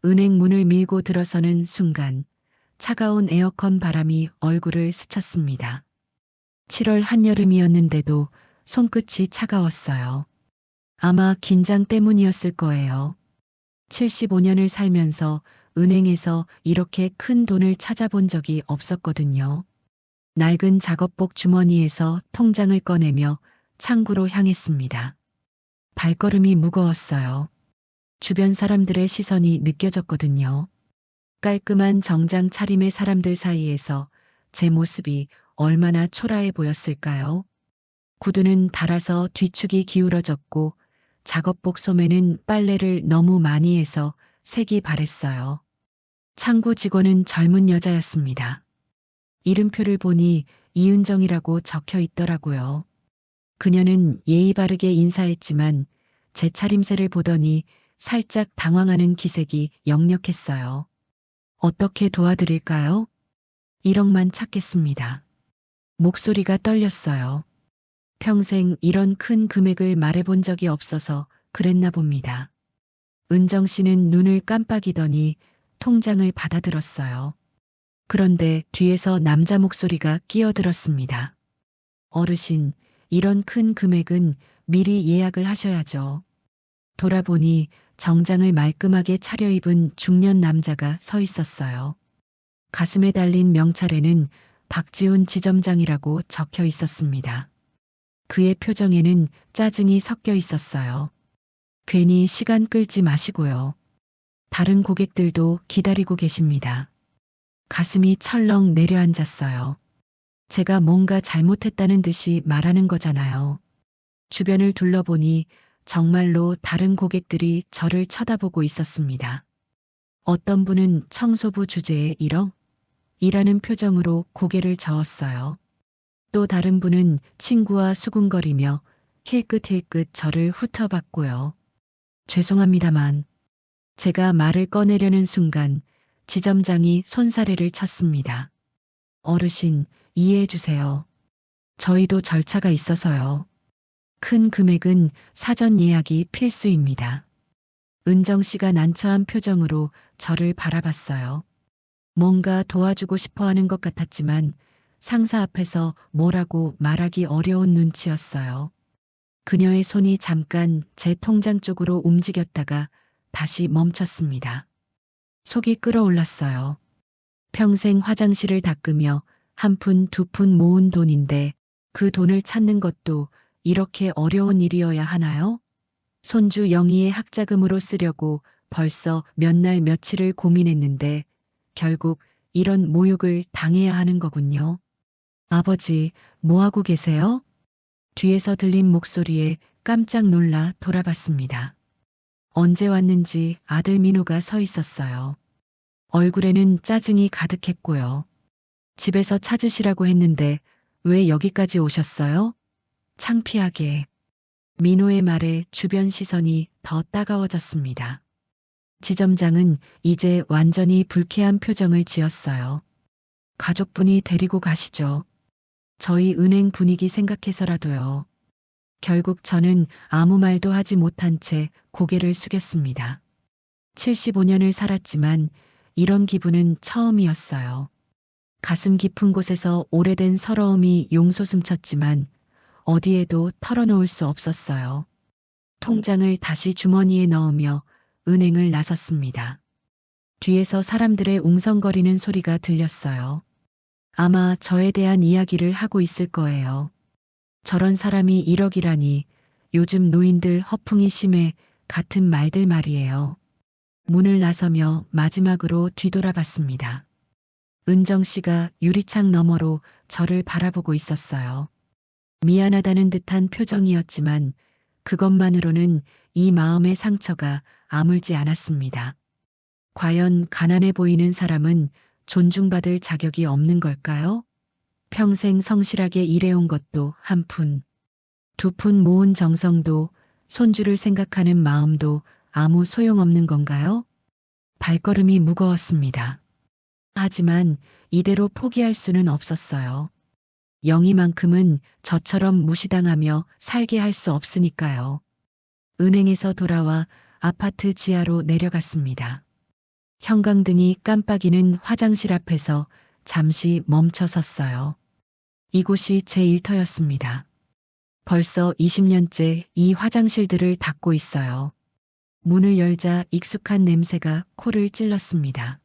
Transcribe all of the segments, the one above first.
은행 문을 밀고 들어서는 순간 차가운 에어컨 바람이 얼굴을 스쳤습니다. 7월 한여름이었는데도 손끝이 차가웠어요. 아마 긴장 때문이었을 거예요. 75년을 살면서 은행에서 이렇게 큰 돈을 찾아본 적이 없었거든요. 낡은 작업복 주머니에서 통장을 꺼내며 창구로 향했습니다. 발걸음이 무거웠어요. 주변 사람들의 시선이 느껴졌거든요. 깔끔한 정장 차림의 사람들 사이에서 제 모습이 얼마나 초라해 보였을까요? 구두는 닳아서 뒤축이 기울어졌고 작업복 소매는 빨래를 너무 많이 해서 색이 바랬어요. 창구 직원은 젊은 여자였습니다. 이름표를 보니 이은정이라고 적혀 있더라고요. 그녀는 예의 바르게 인사했지만 제 차림새를 보더니 살짝 당황하는 기색이 역력했어요. 어떻게 도와드릴까요? 1억만 찾겠습니다. 목소리가 떨렸어요. 평생 이런 큰 금액을 말해본 적이 없어서 그랬나 봅니다. 은정 씨는 눈을 깜빡이더니 통장을 받아들었어요. 그런데 뒤에서 남자 목소리가 끼어들었습니다. 어르신, 이런 큰 금액은 미리 예약을 하셔야죠. 돌아보니 정장을 말끔하게 차려입은 중년 남자가 서 있었어요. 가슴에 달린 명찰에는 박지훈 지점장이라고 적혀 있었습니다. 그의 표정에는 짜증이 섞여 있었어요. 괜히 시간 끌지 마시고요. 다른 고객들도 기다리고 계십니다. 가슴이 철렁 내려앉았어요. 제가 뭔가 잘못했다는 듯이 말하는 거잖아요. 주변을 둘러보니 정말로 다른 고객들이 저를 쳐다보고 있었습니다. 어떤 분은 청소부 주제에 1억? 이라는 표정으로 고개를 저었어요. 또 다른 분은 친구와 수군거리며 힐끗힐끗 저를 훑어봤고요. 죄송합니다만 제가 말을 꺼내려는 순간 지점장이 손사래를 쳤습니다. 어르신, 이해해 주세요. 저희도 절차가 있어서요. 큰 금액은 사전 예약이 필수입니다. 은정 씨가 난처한 표정으로 저를 바라봤어요. 뭔가 도와주고 싶어 하는 것 같았지만 상사 앞에서 뭐라고 말하기 어려운 눈치였어요. 그녀의 손이 잠깐 제 통장 쪽으로 움직였다가 다시 멈췄습니다. 속이 끓어올랐어요. 평생 화장실을 닦으며 한 푼 두 푼 모은 돈인데 그 돈을 찾는 것도 이렇게 어려운 일이어야 하나요? 손주 영희의 학자금으로 쓰려고 벌써 몇 날 며칠을 고민했는데 결국 이런 모욕을 당해야 하는 거군요. 아버지, 뭐하고 계세요? 뒤에서 들린 목소리에 깜짝 놀라 돌아봤습니다. 언제 왔는지 아들 민호가 서 있었어요. 얼굴에는 짜증이 가득했고요. 집에서 찾으시라고 했는데 왜 여기까지 오셨어요? 창피하게. 민호의 말에 주변 시선이 더 따가워졌습니다. 지점장은 이제 완전히 불쾌한 표정을 지었어요. 가족분이 데리고 가시죠. 저희 은행 분위기 생각해서라도요. 결국 저는 아무 말도 하지 못한 채 고개를 숙였습니다. 75년을 살았지만 이런 기분은 처음이었어요. 가슴 깊은 곳에서 오래된 서러움이 용솟음쳤지만 어디에도 털어놓을 수 없었어요. 통장을 다시 주머니에 넣으며 은행을 나섰습니다. 뒤에서 사람들의 웅성거리는 소리가 들렸어요. 아마 저에 대한 이야기를 하고 있을 거예요. 저런 사람이 1억이라니 요즘 노인들 허풍이 심해 같은 말들 말이에요. 문을 나서며 마지막으로 뒤돌아봤습니다. 은정 씨가 유리창 너머로 저를 바라보고 있었어요. 미안하다는 듯한 표정이었지만 그것만으로는 이 마음의 상처가 아물지 않았습니다. 과연 가난해 보이는 사람은 존중받을 자격이 없는 걸까요? 평생 성실하게 일해온 것도 한 푼, 두 푼 모은 정성도 손주를 생각하는 마음도 아무 소용없는 건가요? 발걸음이 무거웠습니다. 하지만 이대로 포기할 수는 없었어요. 영희만큼은 저처럼 무시당하며 살게 할 수 없으니까요. 은행에서 돌아와 아파트 지하로 내려갔습니다. 형광등이 깜빡이는 화장실 앞에서 잠시 멈춰 섰어요. 이곳이 제 일터였습니다. 벌써 20년째 이 화장실들을 닦고 있어요. 문을 열자 익숙한 냄새가 코를 찔렀습니다.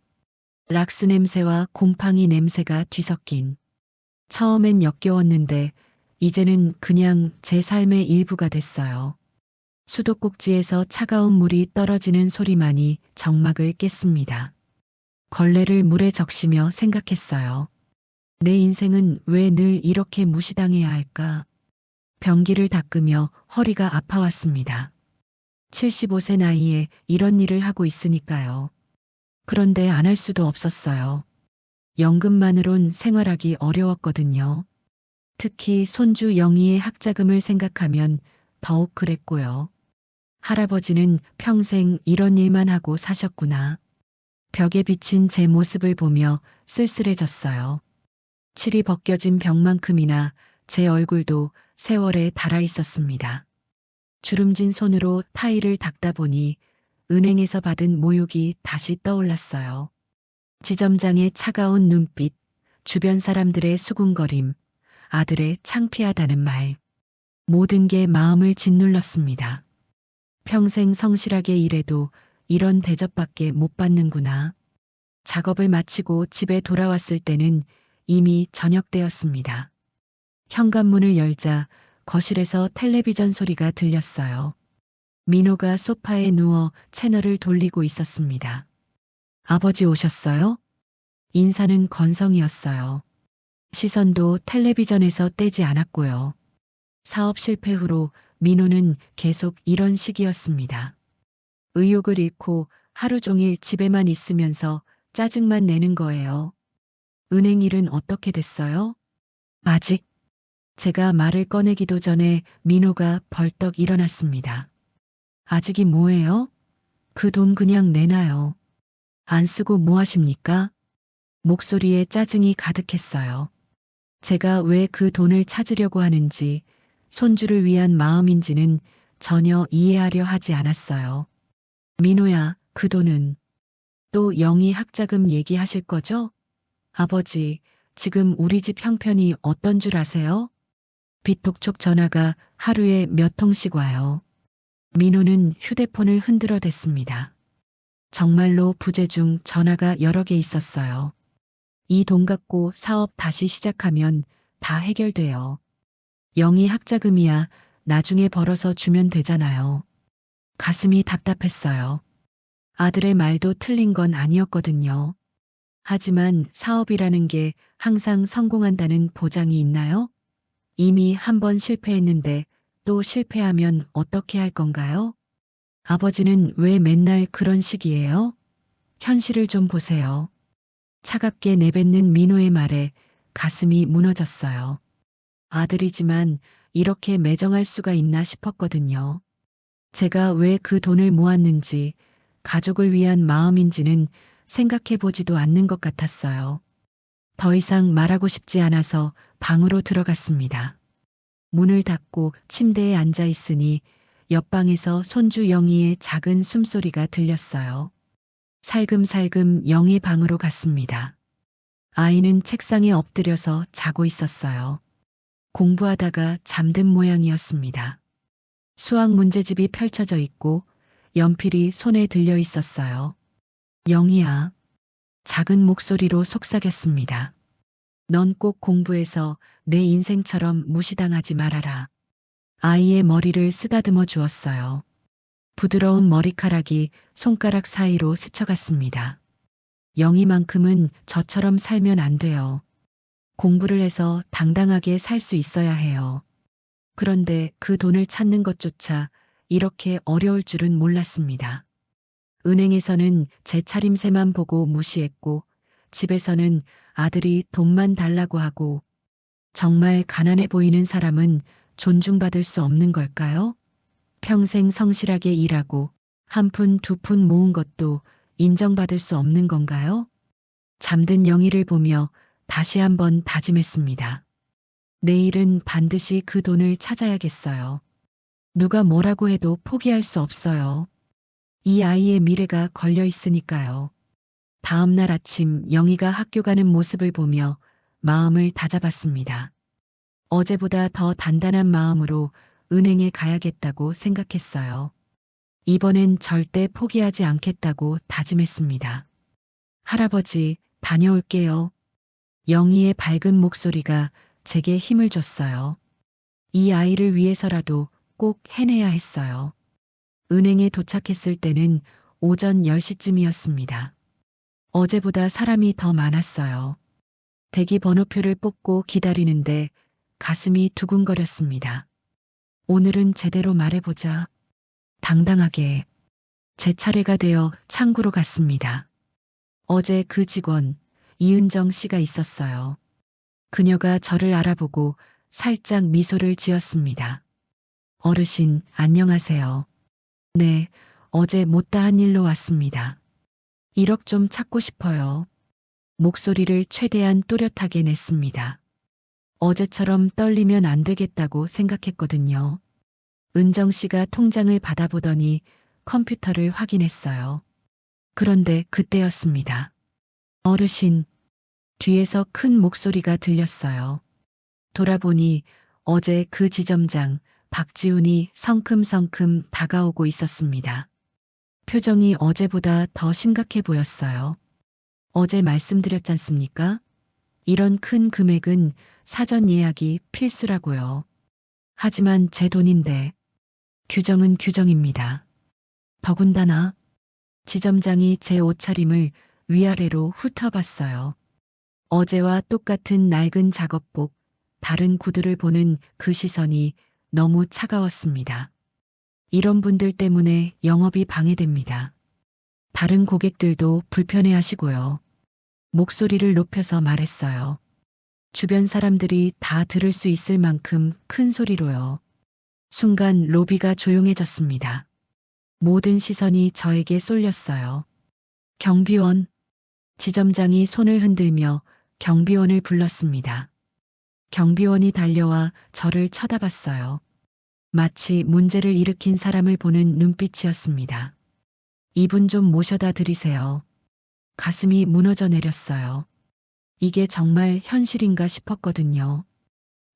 락스 냄새와 곰팡이 냄새가 뒤섞인. 처음엔 역겨웠는데 이제는 그냥 제 삶의 일부가 됐어요. 수도꼭지에서 차가운 물이 떨어지는 소리만이 정막을 깼습니다. 걸레를 물에 적시며 생각했어요. 내 인생은 왜 늘 이렇게 무시당해야 할까? 변기를 닦으며 허리가 아파왔습니다. 75세 나이에 이런 일을 하고 있으니까요. 그런데 안 할 수도 없었어요. 연금만으론 생활하기 어려웠거든요. 특히 손주 영희의 학자금을 생각하면 더욱 그랬고요. 할아버지는 평생 이런 일만 하고 사셨구나. 벽에 비친 제 모습을 보며 쓸쓸해졌어요. 칠이 벗겨진 벽만큼이나 제 얼굴도 세월에 닳아 있었습니다. 주름진 손으로 타일을 닦다 보니 은행에서 받은 모욕이 다시 떠올랐어요. 지점장의 차가운 눈빛, 주변 사람들의 수군거림, 아들의 창피하다는 말. 모든 게 마음을 짓눌렀습니다. 평생 성실하게 일해도 이런 대접밖에 못 받는구나. 작업을 마치고 집에 돌아왔을 때는 이미 저녁 때였습니다. 현관문을 열자 거실에서 텔레비전 소리가 들렸어요. 민호가 소파에 누워 채널을 돌리고 있었습니다. 아버지 오셨어요? 인사는 건성이었어요. 시선도 텔레비전에서 떼지 않았고요. 사업 실패 후로 민호는 계속 이런 식이었습니다. 의욕을 잃고 하루 종일 집에만 있으면서 짜증만 내는 거예요. 은행 일은 어떻게 됐어요? 아직. 제가 말을 꺼내기도 전에 민호가 벌떡 일어났습니다. 아직이 뭐예요? 그 돈 그냥 내놔요. 안 쓰고 뭐 하십니까? 목소리에 짜증이 가득했어요. 제가 왜 그 돈을 찾으려고 하는지, 손주를 위한 마음인지는 전혀 이해하려 하지 않았어요. 민호야, 그 돈은 또 영희 학자금 얘기하실 거죠? 아버지, 지금 우리 집 형편이 어떤 줄 아세요? 빚독촉 전화가 하루에 몇 통씩 와요. 민호는 휴대폰을 흔들어 댔습니다. 정말로 부재 중 전화가 여러 개 있었어요. 이 돈 갖고 사업 다시 시작하면 다 해결돼요. 영희 학자금이야 나중에 벌어서 주면 되잖아요. 가슴이 답답했어요. 아들의 말도 틀린 건 아니었거든요. 하지만 사업이라는 게 항상 성공한다는 보장이 있나요? 이미 한 번 실패했는데 또 실패하면 어떻게 할 건가요? 아버지는 왜 맨날 그런 식이에요? 현실을 좀 보세요. 차갑게 내뱉는 민호의 말에 가슴이 무너졌어요. 아들이지만 이렇게 매정할 수가 있나 싶었거든요. 제가 왜 그 돈을 모았는지, 가족을 위한 마음인지는 생각해 보지도 않는 것 같았어요. 더 이상 말하고 싶지 않아서 방으로 들어갔습니다. 문을 닫고 침대에 앉아 있으니 옆방에서 손주 영희의 작은 숨소리가 들렸어요. 살금살금 영희 방으로 갔습니다. 아이는 책상에 엎드려서 자고 있었어요. 공부하다가 잠든 모양이었습니다. 수학 문제집이 펼쳐져 있고 연필이 손에 들려 있었어요. 영희야. 작은 목소리로 속삭였습니다. 넌 꼭 공부해서 내 인생처럼 무시당하지 말아라. 아이의 머리를 쓰다듬어 주었어요. 부드러운 머리카락이 손가락 사이로 스쳐갔습니다. 영희만큼은 저처럼 살면 안 돼요. 공부를 해서 당당하게 살 수 있어야 해요. 그런데 그 돈을 찾는 것조차 이렇게 어려울 줄은 몰랐습니다. 은행에서는 제 차림새만 보고 무시했고 집에서는 아들이 돈만 달라고 하고 정말 가난해 보이는 사람은 존중받을 수 없는 걸까요? 평생 성실하게 일하고 한 푼 두 푼 모은 것도 인정받을 수 없는 건가요? 잠든 영희를 보며 다시 한번 다짐했습니다. 내일은 반드시 그 돈을 찾아야겠어요. 누가 뭐라고 해도 포기할 수 없어요. 이 아이의 미래가 걸려 있으니까요. 다음 날 아침 영희가 학교 가는 모습을 보며 마음을 다잡았습니다. 어제보다 더 단단한 마음으로 은행에 가야겠다고 생각했어요. 이번엔 절대 포기하지 않겠다고 다짐했습니다. 할아버지, 다녀올게요. 영희의 밝은 목소리가 제게 힘을 줬어요. 이 아이를 위해서라도 꼭 해내야 했어요. 은행에 도착했을 때는 오전 10시쯤이었습니다. 어제보다 사람이 더 많았어요. 대기 번호표를 뽑고 기다리는데 가슴이 두근거렸습니다. 오늘은 제대로 말해보자. 당당하게. 제 차례가 되어 창구로 갔습니다. 어제 그 직원, 이은정 씨가 있었어요. 그녀가 저를 알아보고 살짝 미소를 지었습니다. 어르신, 안녕하세요. 네, 어제 못다한 일로 왔습니다. 1억 좀 찾고 싶어요. 목소리를 최대한 또렷하게 냈습니다. 어제처럼 떨리면 안 되겠다고 생각했거든요. 은정 씨가 통장을 받아보더니 컴퓨터를 확인했어요. 그런데 그때였습니다. 어르신, 뒤에서 큰 목소리가 들렸어요. 돌아보니 어제 그 지점장 박지훈이 성큼성큼 다가오고 있었습니다. 표정이 어제보다 더 심각해 보였어요. 어제 말씀드렸잖습니까? 이런 큰 금액은 사전 예약이 필수라고요. 하지만 제 돈인데 규정은 규정입니다. 더군다나 지점장이 제 옷차림을 위아래로 훑어봤어요. 어제와 똑같은 낡은 작업복, 다른 구두를 보는 그 시선이 너무 차가웠습니다. 이런 분들 때문에 영업이 방해됩니다. 다른 고객들도 불편해하시고요. 목소리를 높여서 말했어요. 주변 사람들이 다 들을 수 있을 만큼 큰 소리로요. 순간 로비가 조용해졌습니다. 모든 시선이 저에게 쏠렸어요. 경비원. 지점장이 손을 흔들며 경비원을 불렀습니다. 경비원이 달려와 저를 쳐다봤어요. 마치 문제를 일으킨 사람을 보는 눈빛이었습니다. 이분 좀 모셔다 드리세요. 가슴이 무너져 내렸어요. 이게 정말 현실인가 싶었거든요.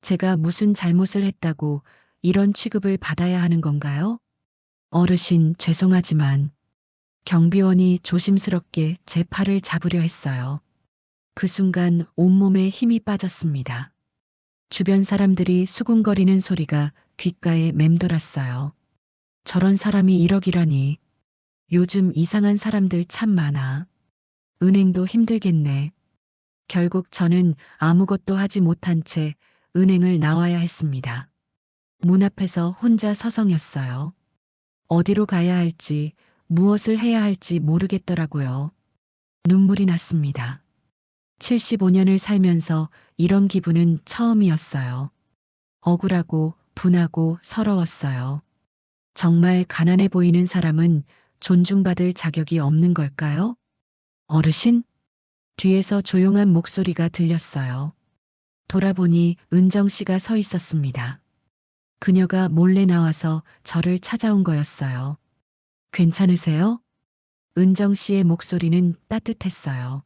제가 무슨 잘못을 했다고 이런 취급을 받아야 하는 건가요? 어르신, 죄송하지만 경비원이 조심스럽게 제 팔을 잡으려 했어요. 그 순간 온몸에 힘이 빠졌습니다. 주변 사람들이 수군거리는 소리가 귓가에 맴돌았어요. 저런 사람이 1억이라니. 요즘 이상한 사람들 참 많아. 은행도 힘들겠네. 결국 저는 아무것도 하지 못한 채 은행을 나와야 했습니다. 문 앞에서 혼자 서성였어요. 어디로 가야 할지, 무엇을 해야 할지 모르겠더라고요. 눈물이 났습니다. 75년을 살면서 이런 기분은 처음이었어요. 억울하고 분하고 서러웠어요. 정말 가난해 보이는 사람은 존중받을 자격이 없는 걸까요? 어르신? 뒤에서 조용한 목소리가 들렸어요. 돌아보니 은정 씨가 서 있었습니다. 그녀가 몰래 나와서 저를 찾아온 거였어요. 괜찮으세요? 은정 씨의 목소리는 따뜻했어요.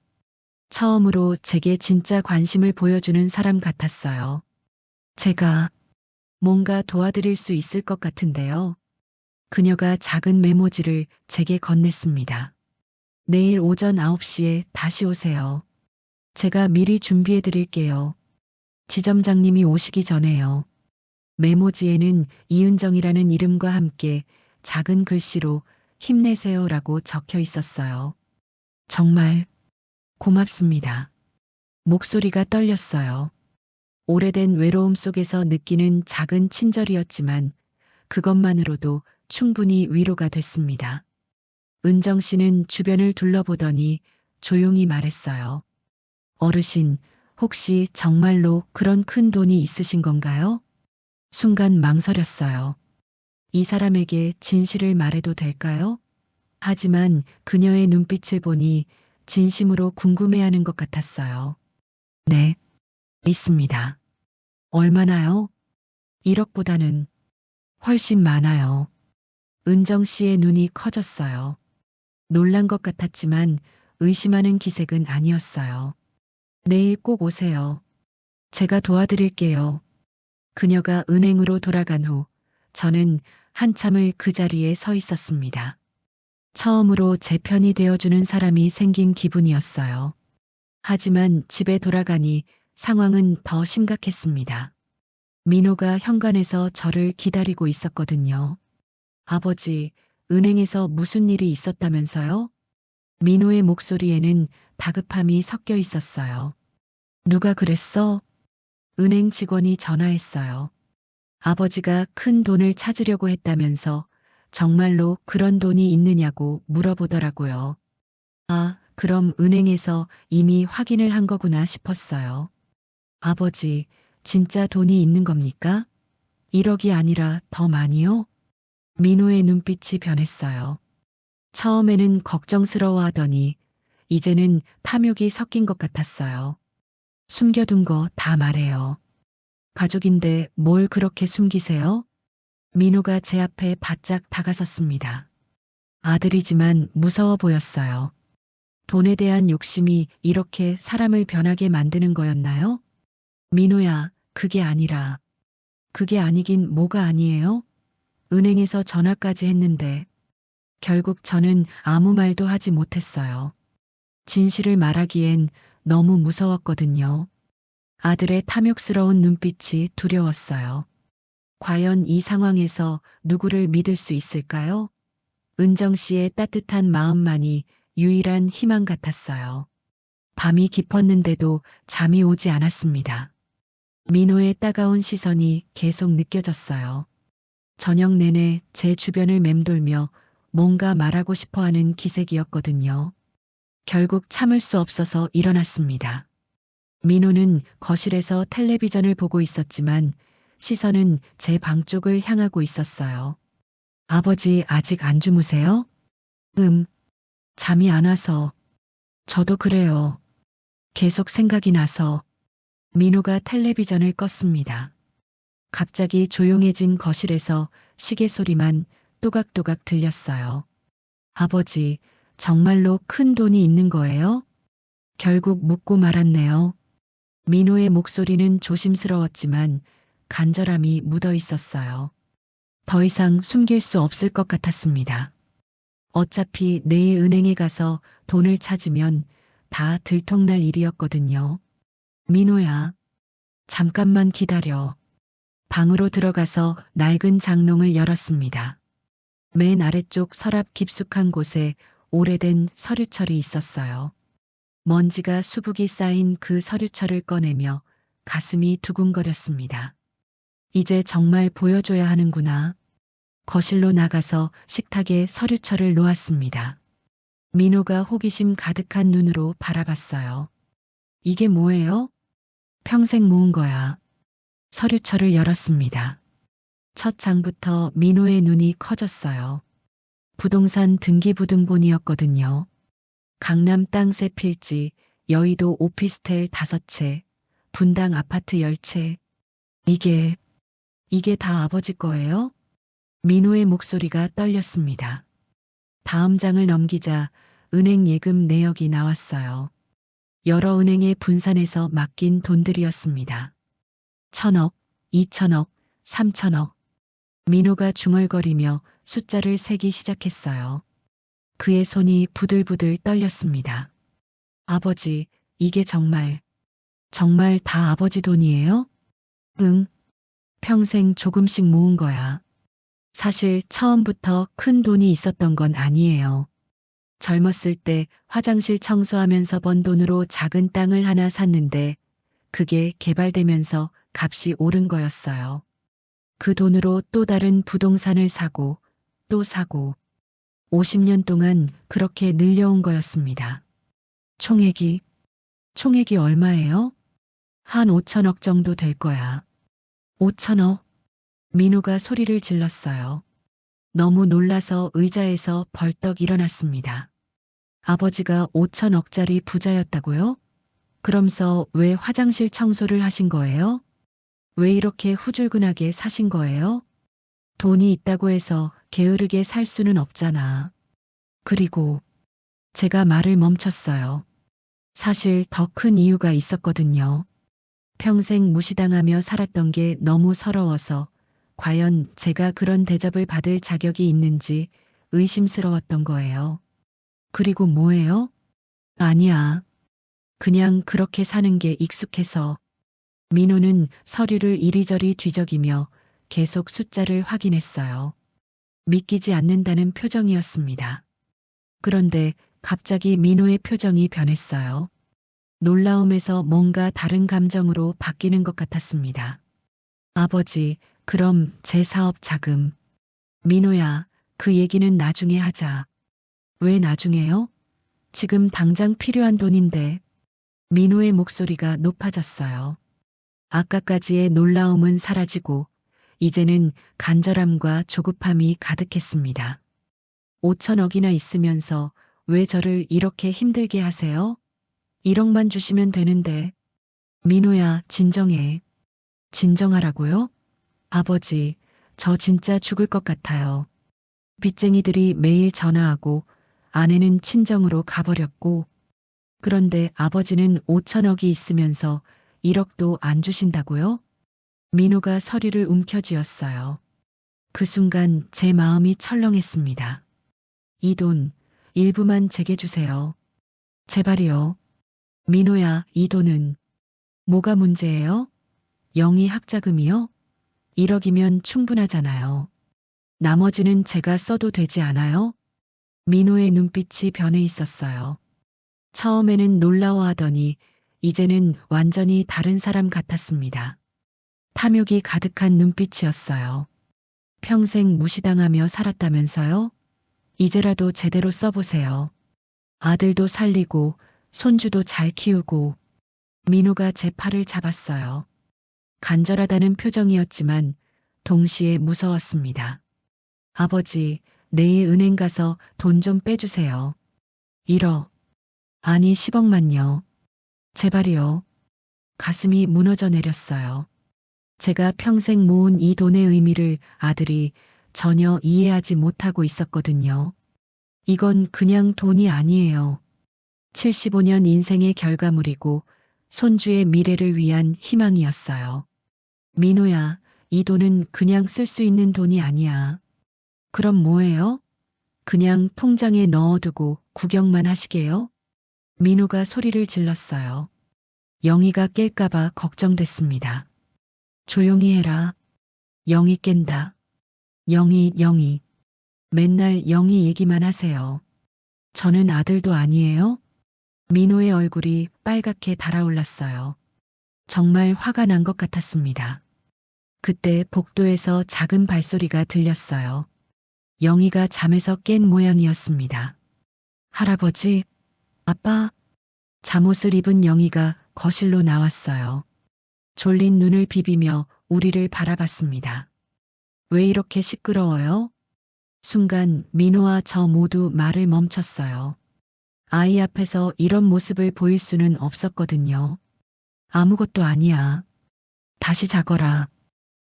처음으로 제게 진짜 관심을 보여주는 사람 같았어요. 제가 뭔가 도와드릴 수 있을 것 같은데요. 그녀가 작은 메모지를 제게 건넸습니다. 내일 오전 9시에 다시 오세요. 제가 미리 준비해 드릴게요. 지점장님이 오시기 전에요. 메모지에는 이은정이라는 이름과 함께 작은 글씨로 힘내세요라고 적혀 있었어요. 정말 고맙습니다. 목소리가 떨렸어요. 오래된 외로움 속에서 느끼는 작은 친절이었지만 그것만으로도 충분히 위로가 됐습니다. 은정 씨는 주변을 둘러보더니 조용히 말했어요. 어르신, 혹시 정말로 그런 큰 돈이 있으신 건가요? 순간 망설였어요. 이 사람에게 진실을 말해도 될까요? 하지만 그녀의 눈빛을 보니 진심으로 궁금해하는 것 같았어요. 네, 있습니다. 얼마나요? 1억보다는 훨씬 많아요. 은정 씨의 눈이 커졌어요. 놀란 것 같았지만 의심하는 기색은 아니었어요. 내일 꼭 오세요. 제가 도와드릴게요. 그녀가 은행으로 돌아간 후 저는 한참을 그 자리에 서 있었습니다. 처음으로 제 편이 되어주는 사람이 생긴 기분이었어요. 하지만 집에 돌아가니 상황은 더 심각했습니다. 민호가 현관에서 저를 기다리고 있었거든요. 아버지, 은행에서 무슨 일이 있었다면서요? 민호의 목소리에는 다급함이 섞여 있었어요. 누가 그랬어? 은행 직원이 전화했어요. 아버지가 큰 돈을 찾으려고 했다면서 정말로 그런 돈이 있느냐고 물어보더라고요. 아, 그럼 은행에서 이미 확인을 한 거구나 싶었어요. 아버지, 진짜 돈이 있는 겁니까? 1억이 아니라 더 많이요? 민호의 눈빛이 변했어요. 처음에는 걱정스러워 하더니 이제는 탐욕이 섞인 것 같았어요. 숨겨둔 거 다 말해요. 가족인데 뭘 그렇게 숨기세요? 민호가 제 앞에 바짝 다가섰습니다. 아들이지만 무서워 보였어요. 돈에 대한 욕심이 이렇게 사람을 변하게 만드는 거였나요? 민호야, 그게 아니라. 그게 아니긴 뭐가 아니에요? 은행에서 전화까지 했는데 결국 저는 아무 말도 하지 못했어요. 진실을 말하기엔 너무 무서웠거든요. 아들의 탐욕스러운 눈빛이 두려웠어요. 과연 이 상황에서 누구를 믿을 수 있을까요? 은정 씨의 따뜻한 마음만이 유일한 희망 같았어요. 밤이 깊었는데도 잠이 오지 않았습니다. 민호의 따가운 시선이 계속 느껴졌어요. 저녁 내내 제 주변을 맴돌며 뭔가 말하고 싶어 하는 기색이었거든요. 결국 참을 수 없어서 일어났습니다. 민호는 거실에서 텔레비전을 보고 있었지만 시선은 제 방 쪽을 향하고 있었어요. 아버지 아직 안 주무세요? 잠이 안 와서. 저도 그래요. 계속 생각이 나서. 민호가 텔레비전을 껐습니다. 갑자기 조용해진 거실에서 시계 소리만 또각또각 들렸어요. 아버지, 정말로 큰 돈이 있는 거예요? 결국 묻고 말았네요. 민호의 목소리는 조심스러웠지만 간절함이 묻어 있었어요. 더 이상 숨길 수 없을 것 같았습니다. 어차피 내일 은행에 가서 돈을 찾으면 다 들통날 일이었거든요. 민호야, 잠깐만 기다려. 방으로 들어가서 낡은 장롱을 열었습니다. 맨 아래쪽 서랍 깊숙한 곳에 오래된 서류철이 있었어요. 먼지가 수북이 쌓인 그 서류철을 꺼내며 가슴이 두근거렸습니다. 이제 정말 보여줘야 하는구나. 거실로 나가서 식탁에 서류철을 놓았습니다. 민호가 호기심 가득한 눈으로 바라봤어요. 이게 뭐예요? 평생 모은 거야. 서류철을 열었습니다. 첫 장부터 민호의 눈이 커졌어요. 부동산 등기부등본이었거든요. 강남 땅 3필지, 여의도 오피스텔 5채, 분당 아파트 10채. 이게 다 아버지 거예요? 민호의 목소리가 떨렸습니다. 다음 장을 넘기자 은행 예금 내역이 나왔어요. 여러 은행에 분산해서 맡긴 돈들이었습니다. 1,000억, 2,000억, 3,000억. 민호가 중얼거리며 숫자를 세기 시작했어요. 그의 손이 부들부들 떨렸습니다. 아버지, 이게 정말 다 아버지 돈이에요? 응. 평생 조금씩 모은 거야. 사실 처음부터 큰 돈이 있었던 건 아니에요. 젊었을 때 화장실 청소하면서 번 돈으로 작은 땅을 하나 샀는데 그게 개발되면서 값이 오른 거였어요. 그 돈으로 또 다른 부동산을 사고 또 사고 50년 동안 그렇게 늘려온 거였습니다. 총액이 얼마예요? 한 5천억 정도 될 거야. 5천억? 민호가 소리를 질렀어요. 너무 놀라서 의자에서 벌떡 일어났습니다. 아버지가 5천억짜리 부자였다고요? 그럼서 왜 화장실 청소를 하신 거예요? 왜 이렇게 후줄근하게 사신 거예요? 돈이 있다고 해서 게으르게 살 수는 없잖아. 그리고 제가 말을 멈췄어요. 사실 더 큰 이유가 있었거든요. 평생 무시당하며 살았던 게 너무 서러워서 과연 제가 그런 대접을 받을 자격이 있는지 의심스러웠던 거예요. 그리고 뭐예요? 아니야. 그냥 그렇게 사는 게 익숙해서. 민호는 서류를 이리저리 뒤적이며 계속 숫자를 확인했어요. 믿기지 않는다는 표정이었습니다. 그런데 갑자기 민호의 표정이 변했어요. 놀라움에서 뭔가 다른 감정으로 바뀌는 것 같았습니다. 아버지, 그럼 제 사업 자금. 민호야, 그 얘기는 나중에 하자. 왜 나중에요? 지금 당장 필요한 돈인데. 민호의 목소리가 높아졌어요. 아까까지의 놀라움은 사라지고 이제는 간절함과 조급함이 가득했습니다. 5천억이나 있으면서 왜 저를 이렇게 힘들게 하세요? 1억만 주시면 되는데. 민호야, 진정해. 진정하라고요? 아버지, 저 진짜 죽을 것 같아요. 빚쟁이들이 매일 전화하고 아내는 친정으로 가버렸고, 그런데 아버지는 5천억이 있으면서 1억도 안 주신다고요? 민호가 서류를 움켜쥐었어요. 그 순간 제 마음이 철렁했습니다. 이 돈 일부만 제게 주세요. 제발이요. 민호야, 이 돈은 뭐가 문제예요? 영희 학자금이요? 1억이면 충분하잖아요. 나머지는 제가 써도 되지 않아요? 민호의 눈빛이 변해 있었어요. 처음에는 놀라워하더니 이제는 완전히 다른 사람 같았습니다. 탐욕이 가득한 눈빛이었어요. 평생 무시당하며 살았다면서요? 이제라도 제대로 써보세요. 아들도 살리고 손주도 잘 키우고. 민호가 제 팔을 잡았어요. 간절하다는 표정이었지만 동시에 무서웠습니다. 아버지, 내일 은행 가서 돈 좀 빼주세요. 1억. 아니 10억만요. 제발이요. 가슴이 무너져 내렸어요. 제가 평생 모은 이 돈의 의미를 아들이 전혀 이해하지 못하고 있었거든요. 이건 그냥 돈이 아니에요. 75년 인생의 결과물이고 손주의 미래를 위한 희망이었어요. 민호야, 이 돈은 그냥 쓸 수 있는 돈이 아니야. 그럼 뭐예요? 그냥 통장에 넣어두고 구경만 하시게요? 민호가 소리를 질렀어요. 영희가 깰까봐 걱정됐습니다. 조용히 해라. 영희 깬다. 영희, 영희. 맨날 영희 얘기만 하세요. 저는 아들도 아니에요? 민호의 얼굴이 빨갛게 달아올랐어요. 정말 화가 난 것 같았습니다. 그때 복도에서 작은 발소리가 들렸어요. 영희가 잠에서 깬 모양이었습니다. 할아버지, 아빠. 잠옷을 입은 영희가 거실로 나왔어요. 졸린 눈을 비비며 우리를 바라봤습니다. 왜 이렇게 시끄러워요? 순간 민호와 저 모두 말을 멈췄어요. 아이 앞에서 이런 모습을 보일 수는 없었거든요. 아무것도 아니야. 다시 자거라.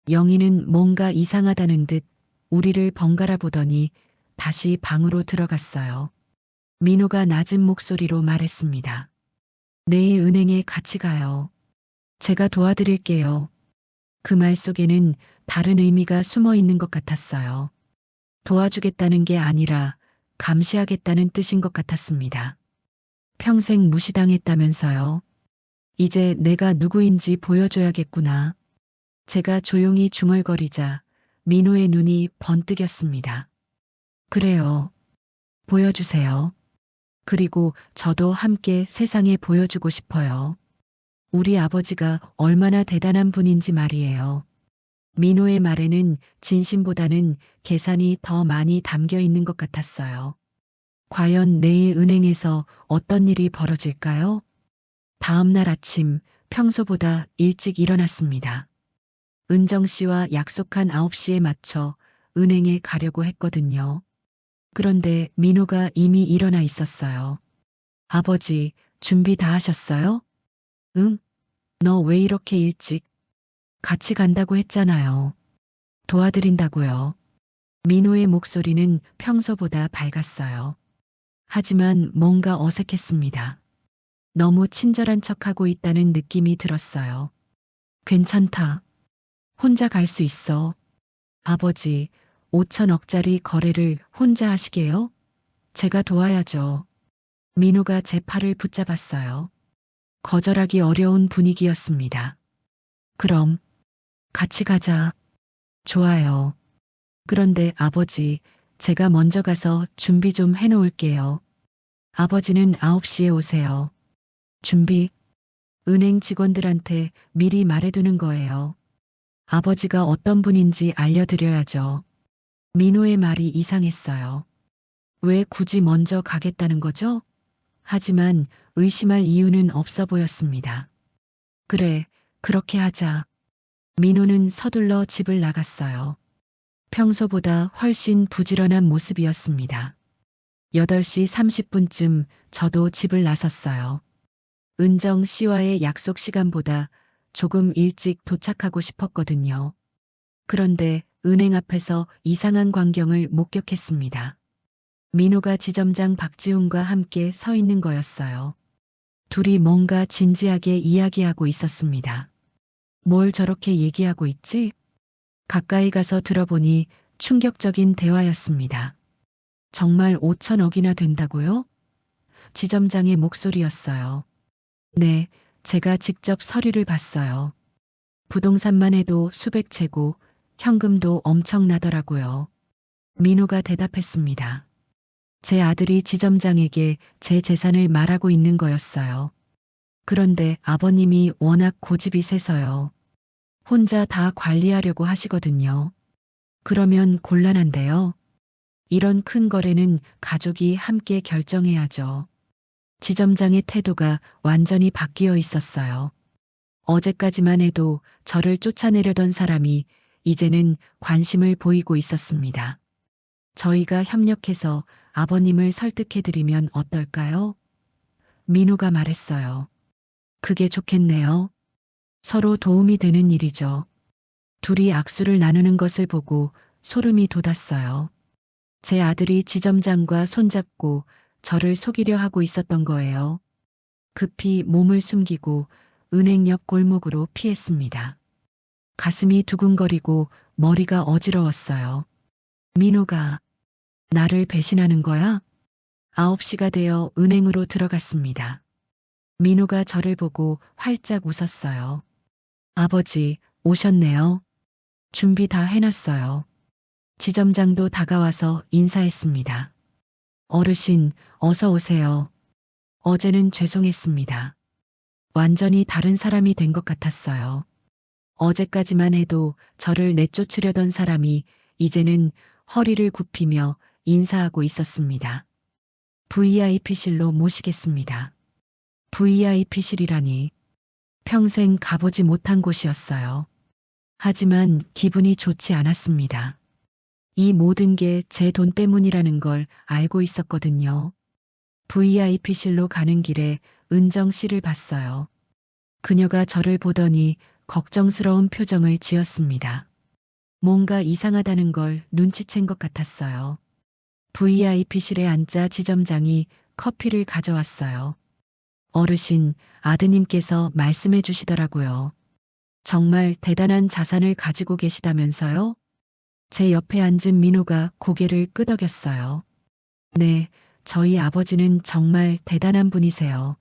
영희는 뭔가 이상하다는 듯 우리를 번갈아 보더니 다시 방으로 들어갔어요. 민호가 낮은 목소리로 말했습니다. 내일 은행에 같이 가요. 제가 도와드릴게요. 그 말 속에는 다른 의미가 숨어 있는 것 같았어요. 도와주겠다는 게 아니라 감시하겠다는 뜻인 것 같았습니다. 평생 무시당했다면서요. 이제 내가 누구인지 보여줘야겠구나. 제가 조용히 중얼거리자 민호의 눈이 번뜩였습니다. 그래요. 보여주세요. 그리고 저도 함께 세상에 보여주고 싶어요. 우리 아버지가 얼마나 대단한 분인지 말이에요. 민호의 말에는 진심보다는 계산이 더 많이 담겨 있는 것 같았어요. 과연 내일 은행에서 어떤 일이 벌어질까요? 다음 날 아침 평소보다 일찍 일어났습니다. 은정 씨와 약속한 9시에 맞춰 은행에 가려고 했거든요. 그런데 민호가 이미 일어나 있었어요. 아버지, 준비 다 하셨어요? 응? 너 왜 이렇게 일찍? 같이 간다고 했잖아요. 도와드린다고요. 민호의 목소리는 평소보다 밝았어요. 하지만 뭔가 어색했습니다. 너무 친절한 척하고 있다는 느낌이 들었어요. 괜찮다. 혼자 갈 수 있어. 아버지, 5천억짜리 거래를 혼자 하시게요? 제가 도와야죠. 민호가 제 팔을 붙잡았어요. 거절하기 어려운 분위기였습니다. 그럼 같이 가자. 좋아요. 그런데 아버지, 제가 먼저 가서 준비 좀 해놓을게요. 아버지는 9시에 오세요. 준비? 은행 직원들한테 미리 말해두는 거예요. 아버지가 어떤 분인지 알려드려야죠. 민호의 말이 이상했어요. 왜 굳이 먼저 가겠다는 거죠? 하지만 의심할 이유는 없어 보였습니다. 그래, 그렇게 하자. 민호는 서둘러 집을 나갔어요. 평소보다 훨씬 부지런한 모습이었습니다. 8시 30분쯤 저도 집을 나섰어요. 은정 씨와의 약속 시간보다 조금 일찍 도착하고 싶었거든요. 그런데 은행 앞에서 이상한 광경을 목격했습니다. 민호가 지점장 박지훈과 함께 서 있는 거였어요. 둘이 뭔가 진지하게 이야기하고 있었습니다. 뭘 저렇게 얘기하고 있지? 가까이 가서 들어보니 충격적인 대화였습니다. 정말 5천억이나 된다고요? 지점장의 목소리였어요. 네, 제가 직접 서류를 봤어요. 부동산만 해도 수백 채고 현금도 엄청나더라고요. 민호가 대답했습니다. 제 아들이 지점장에게 제 재산을 말하고 있는 거였어요. 그런데 아버님이 워낙 고집이 세서요. 혼자 다 관리하려고 하시거든요. 그러면 곤란한데요. 이런 큰 거래는 가족이 함께 결정해야죠. 지점장의 태도가 완전히 바뀌어 있었어요. 어제까지만 해도 저를 쫓아내려던 사람이 이제는 관심을 보이고 있었습니다. 저희가 협력해서 아버님을 설득해드리면 어떨까요? 민호가 말했어요. 그게 좋겠네요. 서로 도움이 되는 일이죠. 둘이 악수를 나누는 것을 보고 소름이 돋았어요. 제 아들이 지점장과 손잡고 저를 속이려 하고 있었던 거예요. 급히 몸을 숨기고 은행 옆 골목으로 피했습니다. 가슴이 두근거리고 머리가 어지러웠어요. 민호가 나를 배신하는 거야? 9시가 되어 은행으로 들어갔습니다. 민호가 저를 보고 활짝 웃었어요. 아버지, 오셨네요. 준비 다 해놨어요. 지점장도 다가와서 인사했습니다. 어르신, 어서 오세요. 어제는 죄송했습니다. 완전히 다른 사람이 된 것 같았어요. 어제까지만 해도 저를 내쫓으려던 사람이 이제는 허리를 굽히며 인사하고 있었습니다. VIP실로 모시겠습니다. VIP실이라니 평생 가보지 못한 곳이었어요. 하지만 기분이 좋지 않았습니다. 이 모든 게 제 돈 때문이라는 걸 알고 있었거든요. VIP실로 가는 길에 은정 씨를 봤어요. 그녀가 저를 보더니 걱정스러운 표정을 지었습니다. 뭔가 이상하다는 걸 눈치챈 것 같았어요. VIP실에 앉자 지점장이 커피를 가져왔어요. 어르신, 아드님께서 말씀해 주시더라고요. 정말 대단한 자산을 가지고 계시다면서요? 제 옆에 앉은 민호가 고개를 끄덕였어요. 네, 저희 아버지는 정말 대단한 분이세요.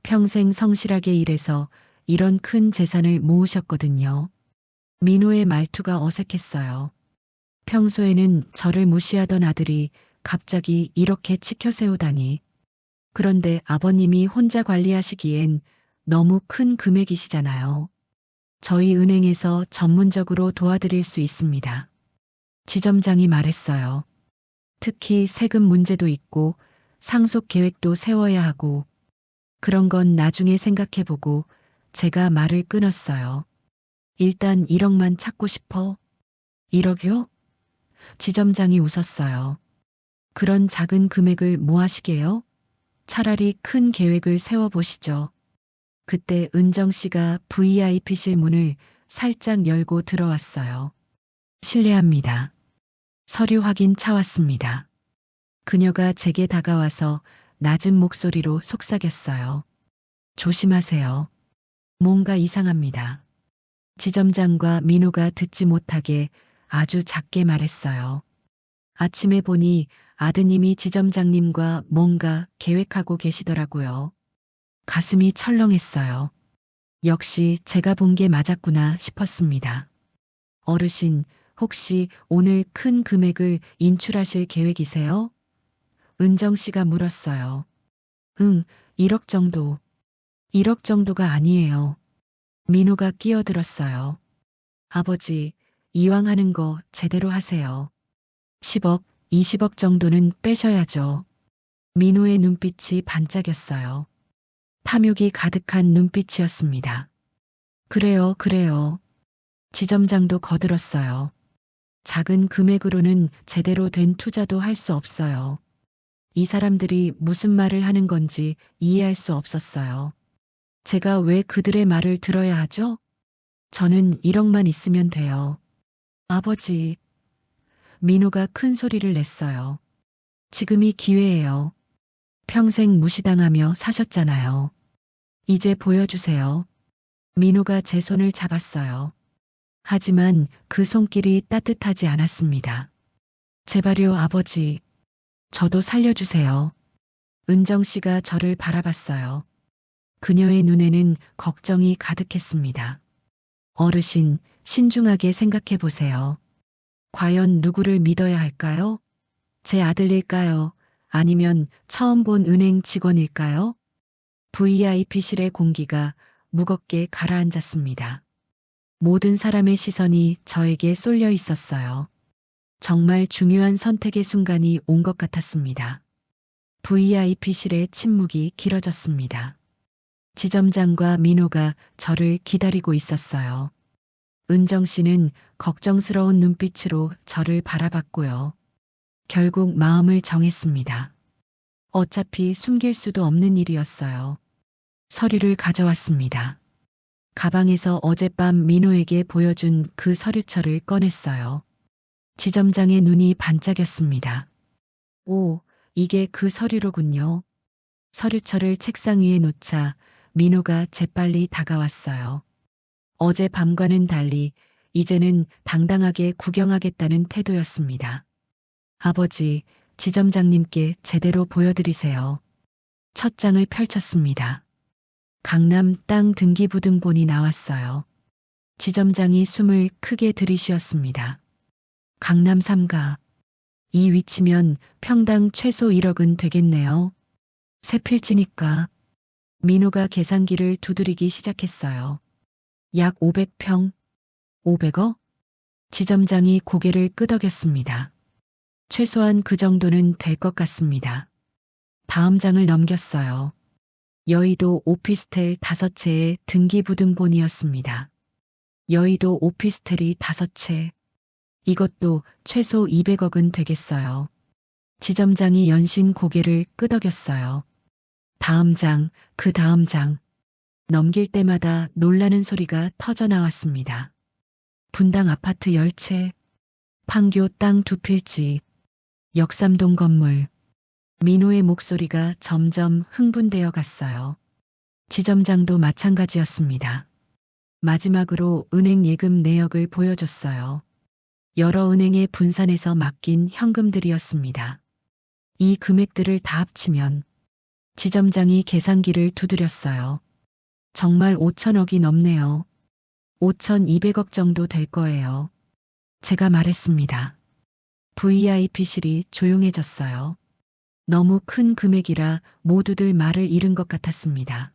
평생 성실하게 일해서 이런 큰 재산을 모으셨거든요. 민호의 말투가 어색했어요. 평소에는 저를 무시하던 아들이 갑자기 이렇게 치켜 세우다니. 그런데 아버님이 혼자 관리하시기엔 너무 큰 금액이시잖아요. 저희 은행에서 전문적으로 도와드릴 수 있습니다. 지점장이 말했어요. 특히 세금 문제도 있고 상속 계획도 세워야 하고 그런 건 나중에 생각해보고 제가 말을 끊었어요. 일단 1억만 찾고 싶어. 1억요? 지점장이 웃었어요. 그런 작은 금액을 뭐 하시게요? 차라리 큰 계획을 세워보시죠. 그때 은정 씨가 VIP실 문을 살짝 열고 들어왔어요. 실례합니다. 서류 확인 차 왔습니다. 그녀가 제게 다가와서 낮은 목소리로 속삭였어요. 조심하세요. 뭔가 이상합니다. 지점장과 민호가 듣지 못하게 아주 작게 말했어요. 아침에 보니 아드님이 지점장님과 뭔가 계획하고 계시더라고요. 가슴이 철렁했어요. 역시 제가 본 게 맞았구나 싶었습니다. 어르신, 혹시 오늘 큰 금액을 인출하실 계획이세요? 은정 씨가 물었어요. 응, 1억 정도. 1억 정도가 아니에요. 민호가 끼어들었어요. 아버지, 이왕 하는 거 제대로 하세요. 10억, 20억 정도는 빼셔야죠. 민호의 눈빛이 반짝였어요. 탐욕이 가득한 눈빛이었습니다. 그래요, 그래요. 지점장도 거들었어요. 작은 금액으로는 제대로 된 투자도 할 수 없어요. 이 사람들이 무슨 말을 하는 건지 이해할 수 없었어요. 제가 왜 그들의 말을 들어야 하죠? 저는 1억만 있으면 돼요. 아버지. 민호가 큰 소리를 냈어요. 지금이 기회예요. 평생 무시당하며 사셨잖아요. 이제 보여주세요. 민호가 제 손을 잡았어요. 하지만 그 손길이 따뜻하지 않았습니다. 제발요, 아버지. 저도 살려주세요. 은정 씨가 저를 바라봤어요. 그녀의 눈에는 걱정이 가득했습니다. 어르신, 신중하게 생각해 보세요. 과연 누구를 믿어야 할까요? 제 아들일까요? 아니면 처음 본 은행 직원일까요? VIP실의 공기가 무겁게 가라앉았습니다. 모든 사람의 시선이 저에게 쏠려 있었어요. 정말 중요한 선택의 순간이 온 것 같았습니다. VIP실의 침묵이 길어졌습니다. 지점장과 민호가 저를 기다리고 있었어요. 은정 씨는 걱정스러운 눈빛으로 저를 바라봤고요. 결국 마음을 정했습니다. 어차피 숨길 수도 없는 일이었어요. 서류를 가져왔습니다. 가방에서 어젯밤 민호에게 보여준 그 서류철을 꺼냈어요. 지점장의 눈이 반짝였습니다. 오, 이게 그 서류로군요. 서류철을 책상 위에 놓자 민호가 재빨리 다가왔어요. 어젯밤과는 달리 이제는 당당하게 구경하겠다는 태도였습니다. 아버지, 지점장님께 제대로 보여드리세요. 첫 장을 펼쳤습니다. 강남 땅 등기부등본이 나왔어요. 지점장이 숨을 크게 들이쉬었습니다. 강남 3가. 이 위치면 평당 최소 1억은 되겠네요. 새 필지니까. 민호가 계산기를 두드리기 시작했어요. 약 500평. 500억? 지점장이 고개를 끄덕였습니다. 최소한 그 정도는 될 것 같습니다. 다음 장을 넘겼어요. 여의도 오피스텔 5채의 등기부등본이었습니다. 여의도 오피스텔이 5채. 이것도 최소 200억은 되겠어요. 지점장이 연신 고개를 끄덕였어요. 다음 장, 그 다음 장. 넘길 때마다 놀라는 소리가 터져 나왔습니다. 분당 아파트 10채, 판교 땅 2필지, 역삼동 건물. 민호의 목소리가 점점 흥분되어 갔어요. 지점장도 마찬가지였습니다. 마지막으로 은행 예금 내역을 보여줬어요. 여러 은행에 분산해서 맡긴 현금들이었습니다. 이 금액들을 다 합치면 지점장이 계산기를 두드렸어요. 정말 5천억이 넘네요. 5,200억 정도 될 거예요. 제가 말했습니다. VIP실이 조용해졌어요. 너무 큰 금액이라 모두들 말을 잃은 것 같았습니다.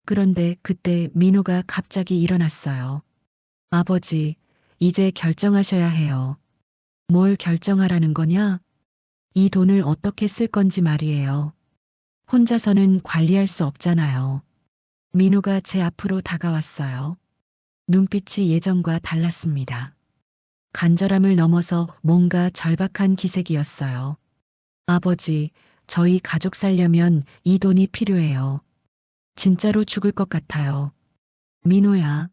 그런데 그때 민호가 갑자기 일어났어요. 아버지, 이제 결정하셔야 해요. 뭘 결정하라는 거냐? 이 돈을 어떻게 쓸 건지 말이에요. 혼자서는 관리할 수 없잖아요. 민호가 제 앞으로 다가왔어요. 눈빛이 예전과 달랐습니다. 간절함을 넘어서 뭔가 절박한 기색이었어요. 아버지, 저희 가족 살려면 이 돈이 필요해요. 진짜로 죽을 것 같아요. 민호야.